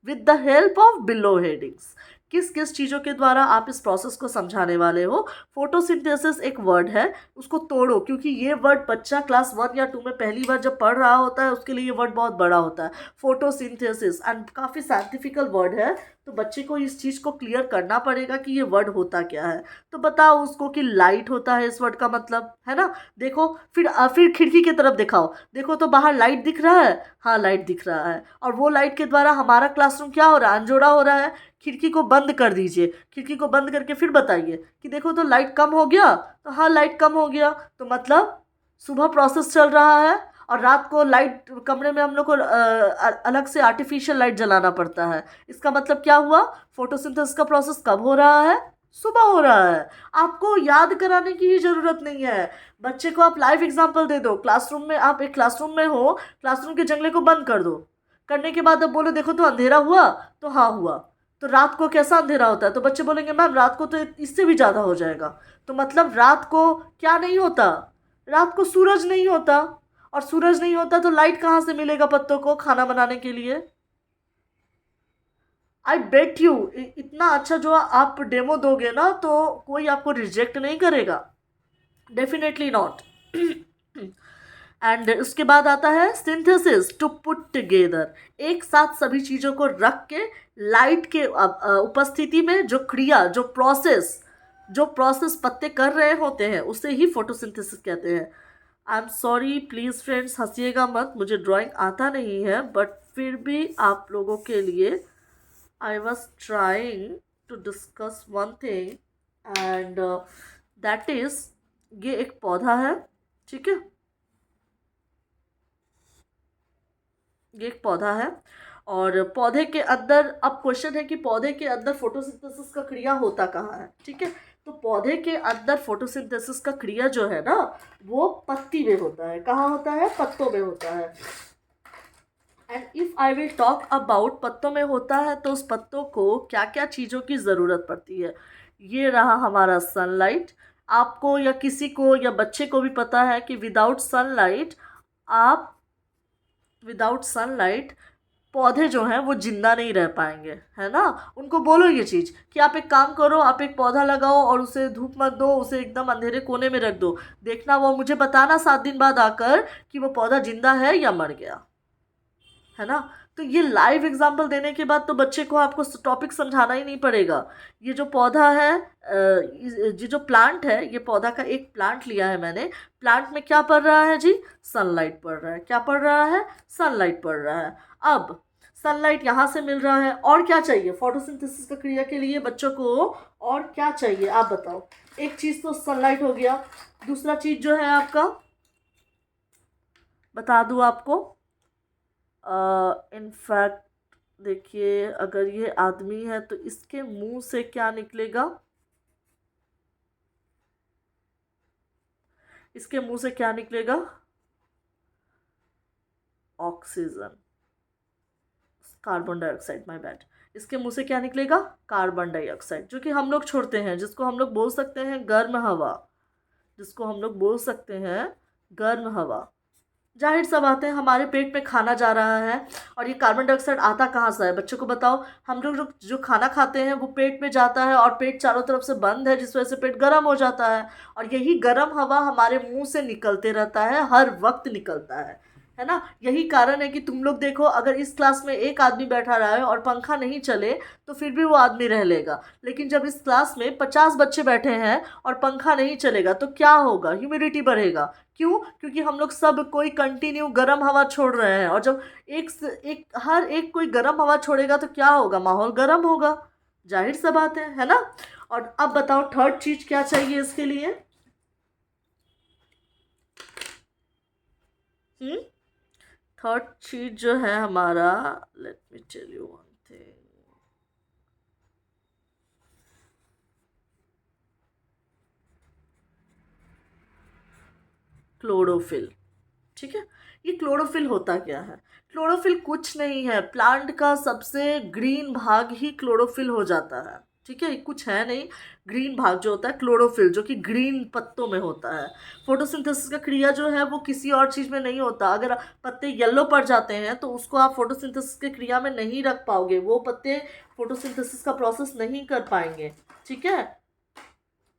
with the help of below headings। किस किस चीज़ों के द्वारा आप इस प्रोसेस को समझाने वाले हो। फोटोसिंथेसिस एक वर्ड है, उसको तोड़ो, क्योंकि ये वर्ड बच्चा क्लास 1 या 2 में पहली बार जब पढ़ रहा होता है उसके लिए ये वर्ड बहुत बड़ा होता है, फोटोसिंथेसिस, एंड काफ़ी साइंटिफिकल वर्ड है, तो बच्चे को इस चीज़ को क्लियर करना पड़ेगा कि ये वर्ड होता क्या है। तो बताओ उसको कि लाइट होता है इस वर्ड का मतलब, है ना। देखो फिर खिड़की की तरफ दिखाओ, देखो तो बाहर लाइट दिख रहा है, हाँ लाइट दिख रहा है, और वो लाइट के द्वारा हमारा क्लासरूम क्या हो रहा है, अंजोड़ा हो रहा है। खिड़की को बंद कर दीजिए, खिड़की को बंद करके फिर बताइए कि देखो तो लाइट कम हो गया, तो हाँ लाइट कम हो गया, तो मतलब सुबह प्रोसेस चल रहा है, और रात को लाइट कमरे में हम लोग को अलग से आर्टिफिशियल लाइट जलाना पड़ता है। इसका मतलब क्या हुआ, फोटोसिंथेसिस का प्रोसेस कब हो रहा है, सुबह हो रहा है। आपको याद कराने की ही जरूरत नहीं है, बच्चे को आप लाइव एग्जांपल दे दो। क्लासरूम में, आप एक क्लासरूम में हो, क्लासरूम के जंगले को बंद कर दो, करने के बाद अब बोलो देखो तो अंधेरा हुआ, तो हाँ हुआ। तो रात को कैसा अंधेरा होता है, तो बच्चे बोलेंगे मैम रात को तो इससे भी ज़्यादा हो जाएगा। तो मतलब रात को क्या नहीं होता, रात को सूरज नहीं होता, और सूरज नहीं होता तो लाइट कहाँ से मिलेगा पत्तों को खाना बनाने के लिए। आई बेट यू, इतना अच्छा जो आप डेमो दोगे ना तो कोई आपको रिजेक्ट नहीं करेगा, डेफिनेटली नॉट। एंड उसके बाद आता है सिंथेसिस, टू पुट टुगेदर, एक साथ सभी चीज़ों को रख के लाइट के उपस्थिति में जो क्रिया, जो प्रोसेस पत्ते कर रहे होते हैं उसे ही फोटोसिंथेसिस कहते हैं। I am sorry please friends, हंसिएगा मत, मुझे ड्राइंग आता नहीं है, बट फिर भी आप लोगों के लिए I was trying to discuss one thing, and that is, ये एक पौधा है, ठीक है, ये एक पौधा है, और पौधे के अंदर, अब क्वेश्चन है कि पौधे के अंदर फोटोसिंथेसिस का क्रिया होता कहाँ है, ठीक है। तो पौधे के अंदर फोटोसिंथेसिस का क्रिया जो है ना वो पत्ती में होता है, कहाँ होता है, पत्तों में होता है। And if I will talk about, पत्तों में होता है तो उस पत्तों को क्या क्या चीज़ों की ज़रूरत पड़ती है। ये रहा हमारा सनलाइट, आपको या किसी को या बच्चे को भी पता है कि विदाउट सनलाइट पौधे जो हैं वो जिंदा नहीं रह पाएंगे, है ना। उनको बोलो ये चीज़ कि आप एक काम करो, आप एक पौधा लगाओ और उसे धूप मत दो, उसे एकदम अंधेरे कोने में रख दो, देखना वो मुझे बताना 7 दिन बाद आकर कि वो पौधा जिंदा है या मर गया, है ना। तो ये लाइव एग्जांपल देने के बाद तो बच्चे को आपको टॉपिक समझाना ही नहीं पड़ेगा। ये जो पौधा है, ये जो प्लांट है, ये पौधा का एक प्लांट लिया है मैंने, प्लांट में क्या पड़ रहा है जी, सनलाइट पड़ रहा है, क्या पड़ रहा है, सनलाइट पड़ रहा है। अब सनलाइट यहाँ से मिल रहा है, और क्या चाहिए फोटोसिंथेसिस का क्रिया के लिए बच्चों को, और क्या चाहिए आप बताओ। एक चीज़ तो सनलाइट हो गया, दूसरा चीज़ जो है आपका, बता दूँ आपको, इनफैक्ट देखिए, अगर ये आदमी है तो इसके मुंह से क्या निकलेगा, इसके मुंह से क्या निकलेगा, oxygen, carbon dioxide, my bad. इसके मुंह से क्या निकलेगा, कार्बन डाइऑक्साइड, जो कि हम लोग छोड़ते हैं, जिसको हम लोग बोल सकते हैं गर्म हवा, जिसको हम लोग बोल सकते हैं गर्म हवा। जाहिर सा बात है, हमारे पेट में खाना जा रहा है, और ये कार्बन डाइऑक्साइड आता कहाँ से है, बच्चों को बताओ। हम लोग जो खाना खाते हैं वो पेट में जाता है, और पेट चारों तरफ से बंद है, जिस वजह से पेट गर्म हो जाता है, और यही गर्म हवा हमारे मुंह से निकलते रहता है, हर वक्त निकलता है ना। यही कारण है कि तुम लोग देखो, अगर इस क्लास में एक आदमी बैठा रहा है और पंखा नहीं चले तो फिर भी वो आदमी रह लेगा, लेकिन जब इस क्लास में 50 बच्चे बैठे हैं और पंखा नहीं चलेगा तो क्या होगा, ह्यूमिडिटी बढ़ेगा। क्यों, क्योंकि हम लोग सब कोई कंटिन्यू गर्म हवा छोड़ रहे हैं, और जब हर एक कोई गर्म हवा छोड़ेगा तो क्या होगा, माहौल गर्म होगा, जाहिर सा बात है ना। और अब बताओ थर्ड चीज क्या चाहिए इसके लिए। थर्ड चीज जो है हमारा, let me tell you one thing, chlorophyll. ठीक है, ये क्लोरोफिल होता क्या है? क्लोरोफिल कुछ नहीं है, प्लांट का सबसे ग्रीन भाग ही क्लोरोफिल हो जाता है। ठीक है, ये कुछ है नहीं, ग्रीन भाग जो होता है क्लोरोफिल, जो कि ग्रीन पत्तों में होता है। फोटोसिंथेसिस का क्रिया जो है वो किसी और चीज़ में नहीं होता। अगर पत्ते येलो पड़ जाते हैं तो उसको आप फोटोसिंथेसिस के क्रिया में नहीं रख पाओगे, वो पत्ते फोटोसिंथेसिस का प्रोसेस नहीं कर पाएंगे। ठीक है,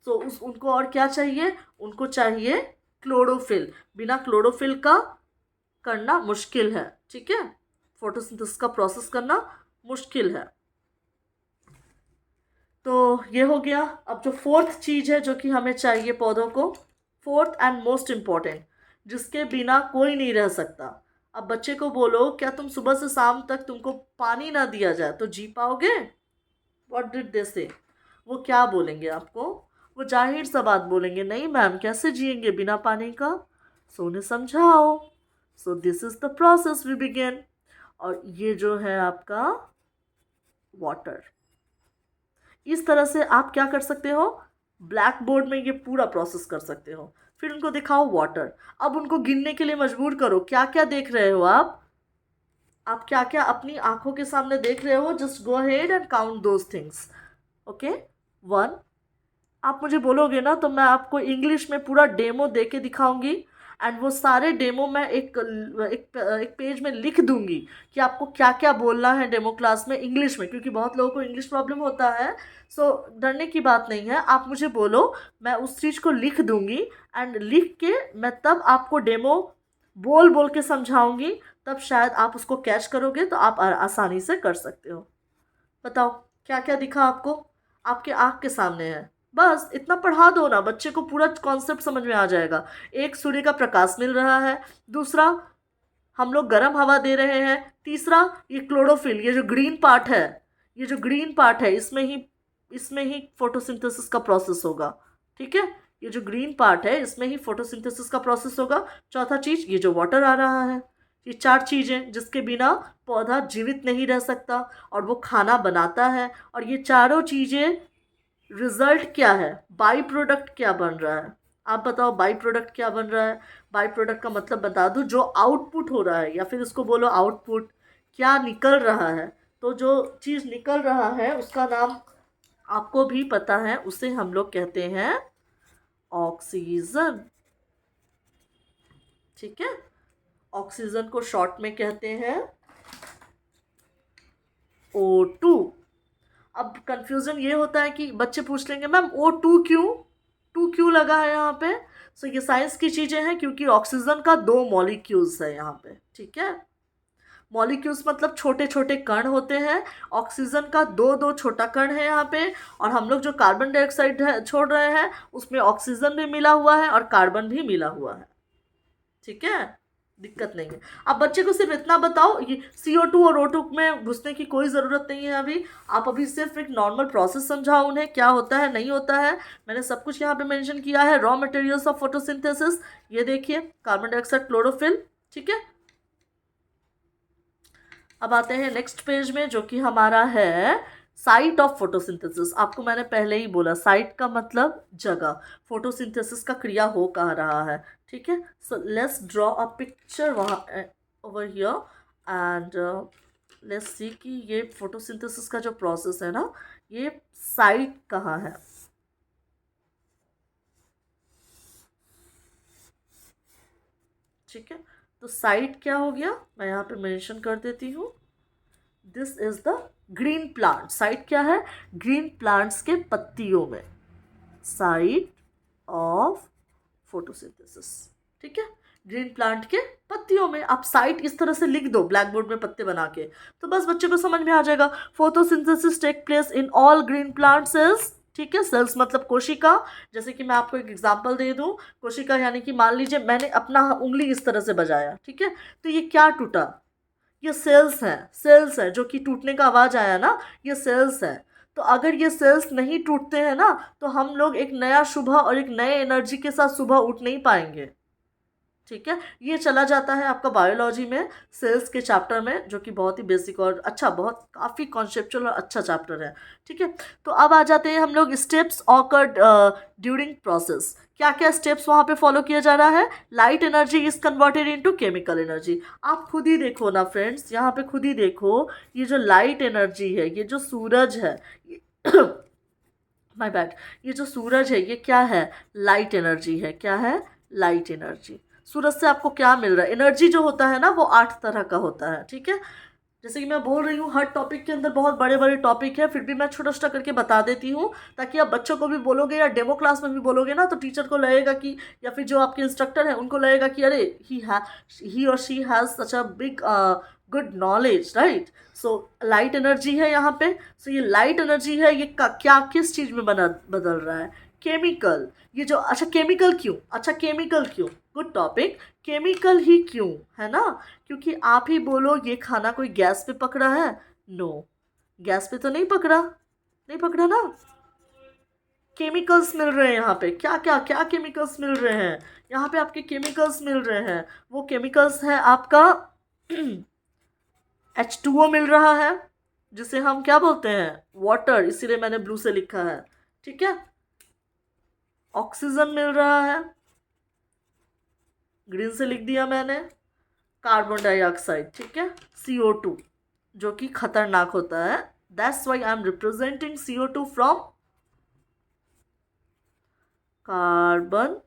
तो उनको और क्या चाहिए? उनको चाहिए क्लोरोफिल। बिना क्लोरोफिल का करना मुश्किल है। ठीक है, फोटोसिंथेसिस का प्रोसेस करना मुश्किल है। तो ये हो गया। अब जो फोर्थ चीज है जो कि हमें चाहिए पौधों को, फोर्थ एंड मोस्ट इम्पॉर्टेंट, जिसके बिना कोई नहीं रह सकता। अब बच्चे को बोलो क्या तुम सुबह से शाम तक तुमको पानी ना दिया जाए तो जी पाओगे? व्हाट डिड दे से? वो क्या बोलेंगे आपको? वो जाहिर सा बात बोलेंगे, नहीं मैम कैसे जिएंगे बिना पानी का। सो उन्हें समझाओ। So this is the process we begin. और ये जो है आपका वाटर, इस तरह से आप क्या कर सकते हो, ब्लैक बोर्ड में ये पूरा प्रोसेस कर सकते हो। फिर उनको दिखाओ वाटर। अब उनको गिनने के लिए मजबूर करो, क्या क्या देख रहे हो आप क्या क्या अपनी आंखों के सामने देख रहे हो। Just go ahead and count those things. Okay, 1। आप मुझे बोलोगे ना तो मैं आपको इंग्लिश में पूरा डेमो दे के दिखाऊंगी, एंड वो सारे डेमो मैं एक पेज में लिख दूंगी कि आपको क्या क्या बोलना है डेमो क्लास में इंग्लिश में, क्योंकि बहुत लोगों को इंग्लिश प्रॉब्लम होता है। सो डरने की बात नहीं है, आप मुझे बोलो, मैं उस चीज़ को लिख दूंगी, एंड लिख के मैं तब आपको डेमो बोल बोल के समझाऊंगी, तब शायद आप उसको कैच करोगे तो आप आसानी से कर सकते हो। बताओ क्या क्या दिखा आपको? आपके आँख के सामने है, बस इतना पढ़ा दो ना, बच्चे को पूरा कॉन्सेप्ट समझ में आ जाएगा। एक, सूर्य का प्रकाश मिल रहा है। दूसरा, हम लोग गर्म हवा दे रहे हैं। तीसरा, ये क्लोरोफिल, ये जो ग्रीन पार्ट है, ये जो ग्रीन पार्ट है इसमें ही फोटोसिंथेसिस का प्रोसेस होगा। ठीक है, ये जो ग्रीन पार्ट है इसमें ही फोटोसिंथेसिस का प्रोसेस होगा। चौथा चीज, ये जो वाटर आ रहा है। ये 4 चीजें जिसके बिना पौधा जीवित नहीं रह सकता, और वो खाना बनाता है। और ये चारों चीजें, रिजल्ट क्या है, बाई प्रोडक्ट क्या बन रहा है? आप बताओ बाई प्रोडक्ट क्या बन रहा है? बाई प्रोडक्ट का मतलब बता दूं, जो आउटपुट हो रहा है, या फिर इसको बोलो आउटपुट, क्या निकल रहा है। तो जो चीज़ निकल रहा है उसका नाम आपको भी पता है, उसे हम लोग कहते हैं ऑक्सीजन। ठीक है, ऑक्सीजन को शॉर्ट में कहते हैं O2। अब कंफ्यूजन ये होता है कि बच्चे पूछ लेंगे मैम O2 क्यों, टू क्यों लगा है यहाँ पे? सो ये साइंस की चीजें हैं, क्योंकि ऑक्सीजन का 2 मॉलिक्यूल्स है यहाँ पे। ठीक है, मॉलिक्यूल्स मतलब छोटे छोटे कण होते हैं। ऑक्सीजन का दो दो छोटा कण है यहाँ पे, और हम लोग जो कार्बन डाइऑक्साइड छोड़ रहे हैं उसमें ऑक्सीजन भी मिला हुआ है और कार्बन भी मिला हुआ है। ठीक है, दिक्कत नहीं है। अब बच्चे को सिर्फ इतना बताओ, ये CO2 और O2 में घुसने की कोई ज़रूरत नहीं है अभी। आप अभी सिर्फ एक नॉर्मल प्रोसेस समझाओ उन्हें, क्या होता है नहीं होता है। मैंने सब कुछ यहाँ पे मेंशन किया है। रॉ मटेरियल्स ऑफ फोटोसिंथेसिस, ये देखिए, कार्बन डाइऑक्साइड, क्लोरोफिल। ठीक है, अब आते हैं नेक्स्ट पेज में, जो कि हमारा है साइट ऑफ फोटोसिंथेसिस। आपको मैंने पहले ही बोला, साइट का मतलब जगह, फोटोसिंथेसिस का क्रिया हो कहाँ रहा है। ठीक है, so let's draw a picture वहाँ over here, and let's see कि ये फोटोसिंथेसिस का जो प्रोसेस है ना, ये साइट कहाँ है। ठीक है, तो साइट क्या हो गया, मैं यहाँ पे मेंशन कर देती हूँ। This is the green plant. Site क्या है? ग्रीन प्लांट्स के पत्तियों में, साइट ऑफ फोटोसिंथेसिस। ठीक है, ग्रीन प्लांट के पत्तियों में। आप साइट इस तरह से लिख दो ब्लैक बोर्ड में पत्ते बना के, तो बस बच्चे को समझ में आ जाएगा। Photosynthesis take place in all green plant cells. ठीक है, सेल्स मतलब कोशिका। जैसे कि मैं आपको एक एग्जांपल दे दूं, कोशिका यानी कि मान लीजिए मैंने अपना उंगली इस तरह से बजाया, ठीक है, तो ये क्या टूटा? ये सेल्स हैं, सेल्स हैं, जो कि टूटने का आवाज़ आया ना, ये सेल्स हैं। तो अगर ये सेल्स नहीं टूटते हैं ना, तो हम लोग एक नया सुबह और एक नए एनर्जी के साथ सुबह उठ नहीं पाएंगे। ठीक है, ये चला जाता है आपका बायोलॉजी में सेल्स के चैप्टर में, जो कि बहुत ही बेसिक और अच्छा, बहुत काफ़ी कॉन्सेप्चुअल और अच्छा चैप्टर है। ठीक है, तो अब आ जाते हैं हम लोग स्टेप्स ऑकर्ड ड्यूरिंग प्रोसेस। क्या क्या स्टेप्स वहाँ पे फॉलो किया जा रहा है? Light energy is converted into chemical energy. आप खुद ही देखो ना फ्रेंड्स, यहाँ पे खुद ही देखो, ये जो लाइट एनर्जी है, ये जो सूरज है, माय बैड, ये जो सूरज है ये क्या है? लाइट एनर्जी है। क्या है? Light energy. सूरज से आपको क्या मिल रहा है? एनर्जी जो होता है ना वो 8 तरह का होता है। ठीक है, जैसे कि मैं बोल रही हूँ, हर टॉपिक के अंदर बहुत बड़े बड़े टॉपिक है, फिर भी मैं छोटा छोटा करके बता देती हूँ, ताकि आप बच्चों को भी बोलोगे या डेमो क्लास में भी बोलोगे ना, तो टीचर को लगेगा कि, या फिर जो आपके इंस्ट्रक्टर है उनको लगेगा कि अरे ही और she has such a big good knowledge, right. So light energy है यहाँ पे। सो ये लाइट एनर्जी है, ये क्या किस चीज़ में बदल रहा है? केमिकल। ये जो, अच्छा केमिकल क्यों? अच्छा केमिकल क्यों? Good topic. केमिकल ही क्यों, है ना? क्योंकि आप ही बोलो, ये खाना कोई गैस पे पकड़ा है? नो, गैस पे तो नहीं पकड़ा, नहीं पकड़ा ना। केमिकल्स मिल रहे हैं यहाँ पे। क्या क्या क्या केमिकल्स मिल रहे हैं यहाँ पे? आपके केमिकल्स मिल रहे हैं, वो केमिकल्स है आपका H2O मिल रहा है, जिसे हम क्या बोलते हैं? वाटर, इसीलिए मैंने ब्लू से लिखा है। ठीक है, ऑक्सीजन मिल रहा है, ग्रीन से लिख दिया मैंने। कार्बन डाइऑक्साइड, ठीक है, CO2, जो कि खतरनाक होता है। That's why I am representing CO2 from carbon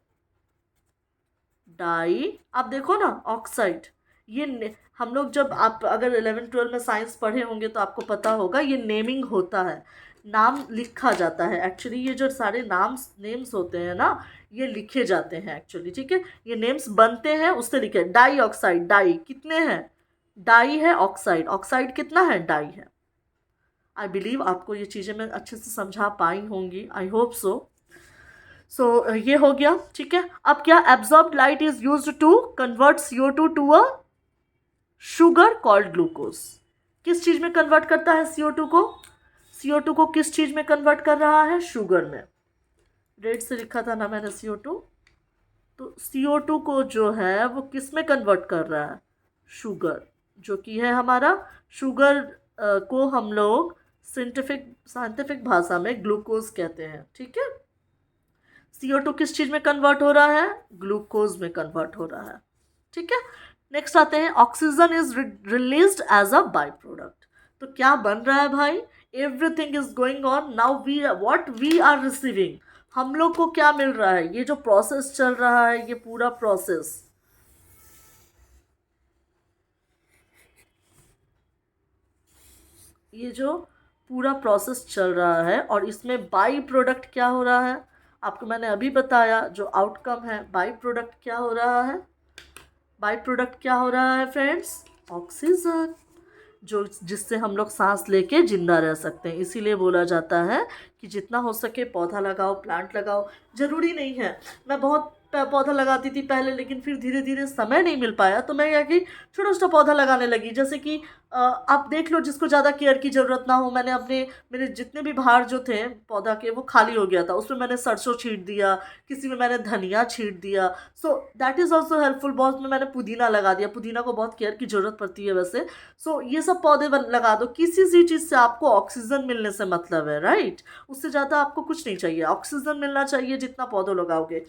di, आप देखो ना, ऑक्साइड। ये हम लोग जब, आप अगर 11-12 में साइंस पढ़े होंगे तो आपको पता होगा, ये नेमिंग होता है, नाम लिखा जाता है एक्चुअली। ये जो सारे नेम्स होते हैं ना, ये लिखे जाते हैं एक्चुअली। ठीक है, ये नेम्स बनते हैं उससे लिखे। डाई ऑक्साइड, डाई कितने हैं? डाई है, ऑक्साइड, ऑक्साइड कितना है? डाई है। आई बिलीव आपको ये चीज़ें मैं अच्छे से समझा पाई होंगी, आई होप सो। सो ये हो गया। ठीक है, अब क्या? Absorbed light is used to convert CO2 to a sugar called glucose. किस चीज में कन्वर्ट करता है CO2 को? CO2 को किस चीज में कन्वर्ट कर रहा है? शुगर में। रेड से लिखा था ना मैंने CO2, तो CO2 को जो है वो किस में कन्वर्ट कर रहा है? शुगर, जो कि है हमारा शुगर, को हम लोग साइंटिफिक भाषा में ग्लूकोज कहते हैं। ठीक है, CO2 किस चीज में कन्वर्ट हो रहा है? ग्लूकोज में कन्वर्ट हो रहा है। ठीक है, नेक्स्ट आते हैं, oxygen is released as a by product. तो क्या बन रहा है भाई? Everything is going on now, what we are receiving, हम लोग को क्या मिल रहा है? ये जो प्रोसेस चल रहा है, ये पूरा प्रोसेस, ये जो पूरा प्रोसेस चल रहा है, और इसमें बाई प्रोडक्ट क्या हो रहा है? आपको मैंने अभी बताया, जो आउटकम है, बाई प्रोडक्ट क्या हो रहा है? बाई प्रोडक्ट क्या हो रहा है फ्रेंड्स? ऑक्सीजन, जो जिससे हम लोग सांस लेके जिंदा रह सकते हैं। इसीलिए बोला जाता है कि जितना हो सके पौधा लगाओ, प्लांट लगाओ। ज़रूरी नहीं है, मैं बहुत पौधा लगाती थी पहले, लेकिन फिर धीरे धीरे समय नहीं मिल पाया, तो मैं क्या कि छोटा छोटा पौधा लगाने लगी। जैसे कि आप देख लो, जिसको ज़्यादा केयर की ज़रूरत ना हो, मैंने मेरे जितने भी बाहर जो थे पौधा के, वो खाली हो गया था, उसमें मैंने सरसों छींट दिया, किसी में मैंने धनिया छींट दिया। So that is also helpful. बहुत में मैंने पुदीना लगा दिया, पुदीना को बहुत केयर की ज़रूरत पड़ती है वैसे। सो ये सब पौधे लगा दो। किसी सी चीज़ से आपको ऑक्सीजन मिलने से मतलब है, राइट। उससे ज़्यादा आपको कुछ नहीं चाहिए, ऑक्सीजन मिलना चाहिए जितना पौधों लगाओगे।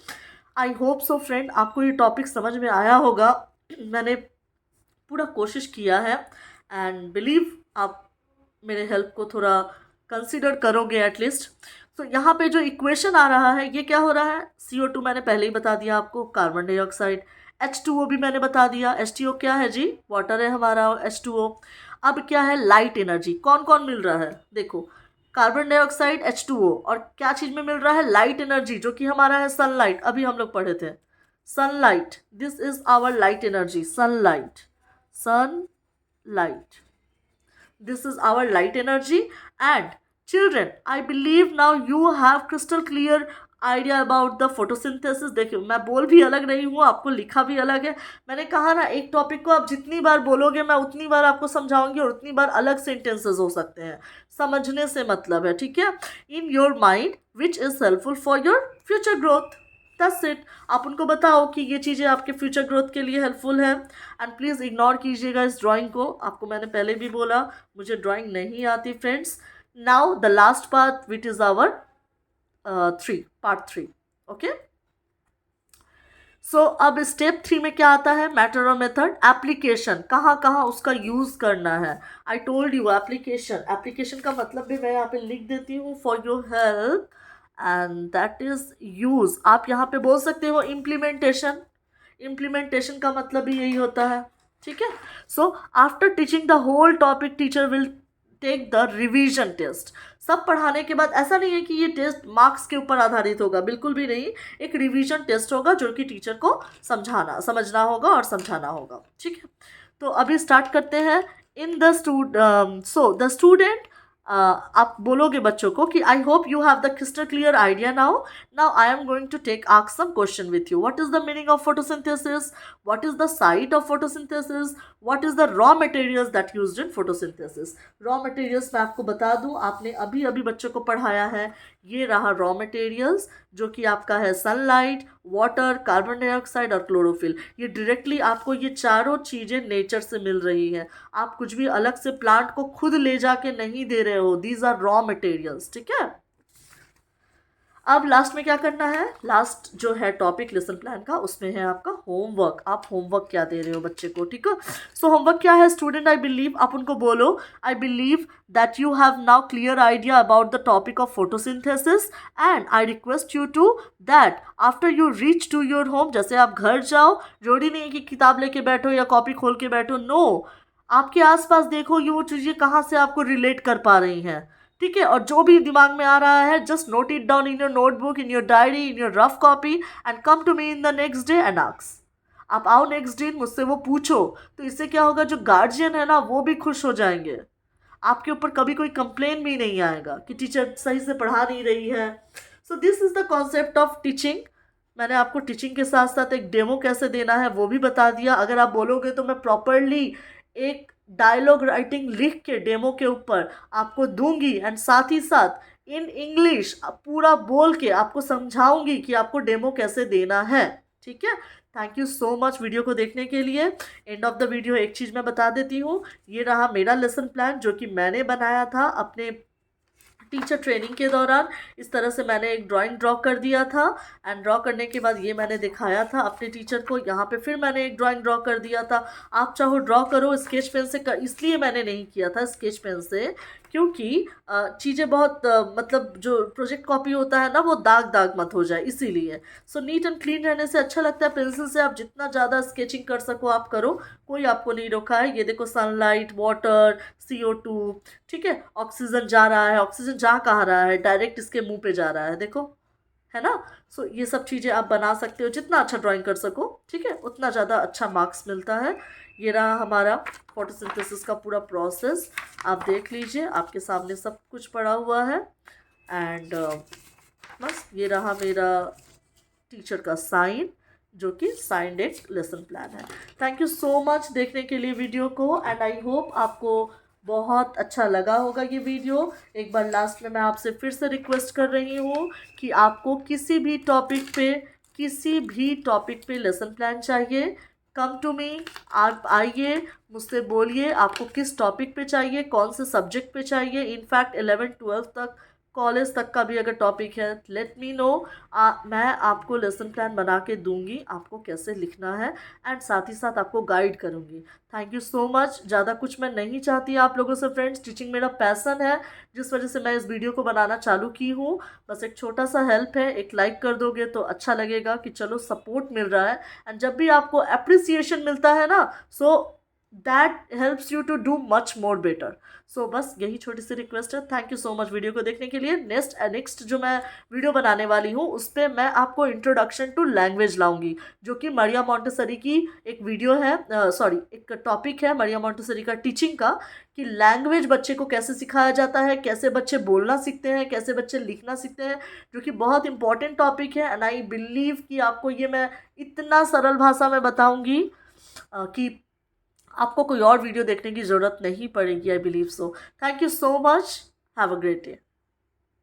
आई होप सो फ्रेंड, आपको ये टॉपिक समझ में आया होगा। मैंने पूरा कोशिश किया है, एंड बिलीव आप मेरे हेल्प को थोड़ा कंसिडर करोगे एटलीस्ट। तो यहाँ पे जो इक्वेशन आ रहा है, ये क्या हो रहा है? CO2 मैंने पहले ही बता दिया आपको, कार्बन डाइऑक्साइड। H2O भी मैंने बता दिया। H2O क्या है जी? वाटर है हमारा H2O। अब क्या है? Light energy. कौन कौन मिल रहा है? देखो, कार्बन डाइऑक्साइड, H2O, और क्या चीज़ में मिल रहा है? लाइट एनर्जी, जो कि हमारा है सनलाइट। अभी हम लोग पढ़े थे sunlight, this is our light energy, sunlight, sunlight, this is our light energy. And children, I believe now you have crystal clear idea about the photosynthesis। देखिए, मैं बोल भी अलग रही हूँ, आपको लिखा भी अलग है। मैंने कहा ना, एक टॉपिक को आप जितनी बार बोलोगे, मैं उतनी बार आपको समझाऊंगी, और उतनी बार अलग सेंटेंसेस हो सकते हैं। समझने से मतलब है, ठीक है, in your mind which is helpful for your future growth. That's it. आप उनको बताओ कि ये चीज़ें आपके फ्यूचर ग्रोथ के लिए हेल्पफुल है। एंड प्लीज़ इग्नोर कीजिएगा इस ड्राइंग को। आपको मैंने पहले भी बोला मुझे ड्राइंग नहीं आती friends. Now the last part which is our part 3। Okay, so अब स्टेप 3 में क्या आता है, मैटर और मेथड। एप्लीकेशन, कहाँ कहाँ उसका यूज़ करना है। I told you application, application का मतलब भी मैं यहाँ पे लिख देती हूँ for your help, and that is use. आप यहाँ पे बोल सकते हो इम्प्लीमेंटेशन। इम्प्लीमेंटेशन का मतलब भी यही होता है, ठीक है। So after teaching the whole topic teacher will take the revision test. सब पढ़ाने के बाद ऐसा नहीं है कि ये टेस्ट मार्क्स के ऊपर आधारित होगा, बिल्कुल भी नहीं। एक रिवीजन टेस्ट होगा जो कि टीचर को समझना होगा और समझाना होगा, ठीक है। तो अभी स्टार्ट करते हैं। इन द स्टूडेंट, आप बोलोगे बच्चों को कि I hope you have the crystal clear idea now I am going to take ask some question with you. What is the meaning of photosynthesis, what is the site of photosynthesis, what is the raw materials that used in photosynthesis. Raw materials मैं आपको बता दूं, आपने अभी अभी बच्चों को पढ़ाया है। ये रहा रॉ मटेरियल्स, जो कि आपका है सनलाइट, वाटर, कार्बन डाइऑक्साइड और क्लोरोफिल। ये डायरेक्टली आपको ये चारों चीज़ें नेचर से मिल रही हैं। आप कुछ भी अलग से प्लांट को खुद ले जाके नहीं दे रहे हो। दीज आर रॉ मटेरियल्स, ठीक है। अब लास्ट में क्या करना है, लास्ट जो है टॉपिक लेसन प्लान का, उसमें है आपका होमवर्क। आप होमवर्क क्या दे रहे हो बच्चे को, ठीक है। सो होमवर्क क्या है स्टूडेंट, आई बिलीव, आप उनको बोलो I believe that you have now clear idea about the topic of photosynthesis, and I request you to that after you reach to your home, जैसे आप घर जाओ, जरूरी नहीं है कि किताब लेके बैठो या कॉपी खोल के बैठो, नो, आपके आसपास देखो ये वो चीज़ें कहाँ से आपको रिलेट कर पा रही हैं, ठीक है। और जो भी दिमाग में आ रहा है just note it down in your notebook, in your diary, in your rough copy, and come to me in the next day and ask. आप आओ नेक्स्ट डे, मुझसे वो पूछो। तो इससे क्या होगा, जो गार्जियन है ना वो भी खुश हो जाएंगे। आपके ऊपर कभी कोई कंप्लेन भी नहीं आएगा कि टीचर सही से पढ़ा नहीं रही है। सो this is the concept of teaching. मैंने आपको टीचिंग के साथ साथ एक डेमो कैसे देना है वो भी बता दिया। अगर आप बोलोगे तो मैं प्रॉपरली एक डायलॉग राइटिंग लिख के डेमो के ऊपर आपको दूंगी, एंड साथ ही साथ इन इंग्लिश पूरा बोल के आपको समझाऊंगी कि आपको डेमो कैसे देना है, ठीक है। Thank you so much video को देखने के लिए। एंड ऑफ द वीडियो एक चीज़ मैं बता देती हूँ, ये रहा मेरा लेसन प्लान जो कि मैंने बनाया था अपने टीचर ट्रेनिंग के दौरान। इस तरह से मैंने एक ड्राइंग ड्रॉ कर दिया था, एंड ड्रॉ करने के बाद ये मैंने दिखाया था अपने टीचर को। यहाँ पे फिर मैंने एक ड्राइंग ड्रॉ कर दिया था। आप चाहो ड्रॉ करो स्केच पेन से इसलिए मैंने नहीं किया था स्केच पेन से, क्योंकि चीज़ें बहुत मतलब जो प्रोजेक्ट कॉपी होता है ना वो दाग दाग मत हो जाए, इसीलिए। सो नीट एंड क्लीन रहने से अच्छा लगता है। पेंसिल से आप जितना ज़्यादा स्केचिंग कर सको आप करो, कोई आपको नहीं रोका है। ये देखो सनलाइट, वाटर, CO2, ठीक है। ऑक्सीजन जा रहा है, ऑक्सीजन जा कहाँ रहा है, डायरेक्ट इसके मुंह पे जा रहा है, देखो, है ना। सो ये सब चीज़ें आप बना सकते हो, जितना अच्छा ड्राइंग कर सको, ठीक है, उतना ज़्यादा अच्छा मार्क्स मिलता है। ये रहा हमारा फोटोसिंथेसिस का पूरा प्रोसेस, आप देख लीजिए, आपके सामने सब कुछ पड़ा हुआ है। एंड बस ये रहा मेरा टीचर का साइन, जो कि साइंड एक लेसन प्लान है। थैंक यू सो मच देखने के लिए वीडियो को, एंड आई होप आपको बहुत अच्छा लगा होगा ये वीडियो। एक बार लास्ट में मैं आपसे फिर से रिक्वेस्ट कर रही हूँ कि आपको किसी भी टॉपिक पे लेसन प्लान चाहिए, कम टू मी, आप आइए, मुझसे बोलिए आपको किस टॉपिक पे चाहिए, कौन से सब्जेक्ट पे चाहिए। इनफैक्ट 11th-12th तक, कॉलेज तक का भी अगर टॉपिक है, लेट मी नो। मैं आपको लेसन प्लान बना के दूंगी, आपको कैसे लिखना है, एंड साथ ही साथ आपको गाइड करूंगी। Thank you so much. ज़्यादा कुछ मैं नहीं चाहती आप लोगों से फ्रेंड्स, टीचिंग मेरा पैसन है, जिस वजह से मैं इस वीडियो को बनाना चालू की हूँ। बस एक छोटा सा हेल्प है, एक लाइक कर दोगे तो अच्छा लगेगा कि चलो सपोर्ट मिल रहा है। एंड जब भी आपको अप्रिसिएशन मिलता है ना, so that helps you to do much more better. सो बस यही छोटी सी रिक्वेस्ट है। Thank you so much video को देखने के लिए। नेक्स्ट जो मैं वीडियो बनाने वाली हूँ उस पर मैं आपको इंट्रोडक्शन टू लैंग्वेज लाऊंगी, जो कि मारिया मोंटेसरी की एक वीडियो है, एक टॉपिक है मारिया मोंटेसरी का टीचिंग का, कि लैंग्वेज बच्चे को कैसे सिखाया जाता है, कैसे बच्चे बोलना सीखते हैं, कैसे बच्चे लिखना सीखते हैं, जो कि बहुत इंपॉर्टेंट टॉपिक है। एंड आई बिलीव कि आपको ये मैं इतना सरल भाषा में बताऊँगी कि आपको कोई और वीडियो देखने की ज़रूरत नहीं पड़ेगी। I believe so. Thank you so much. Have a great day.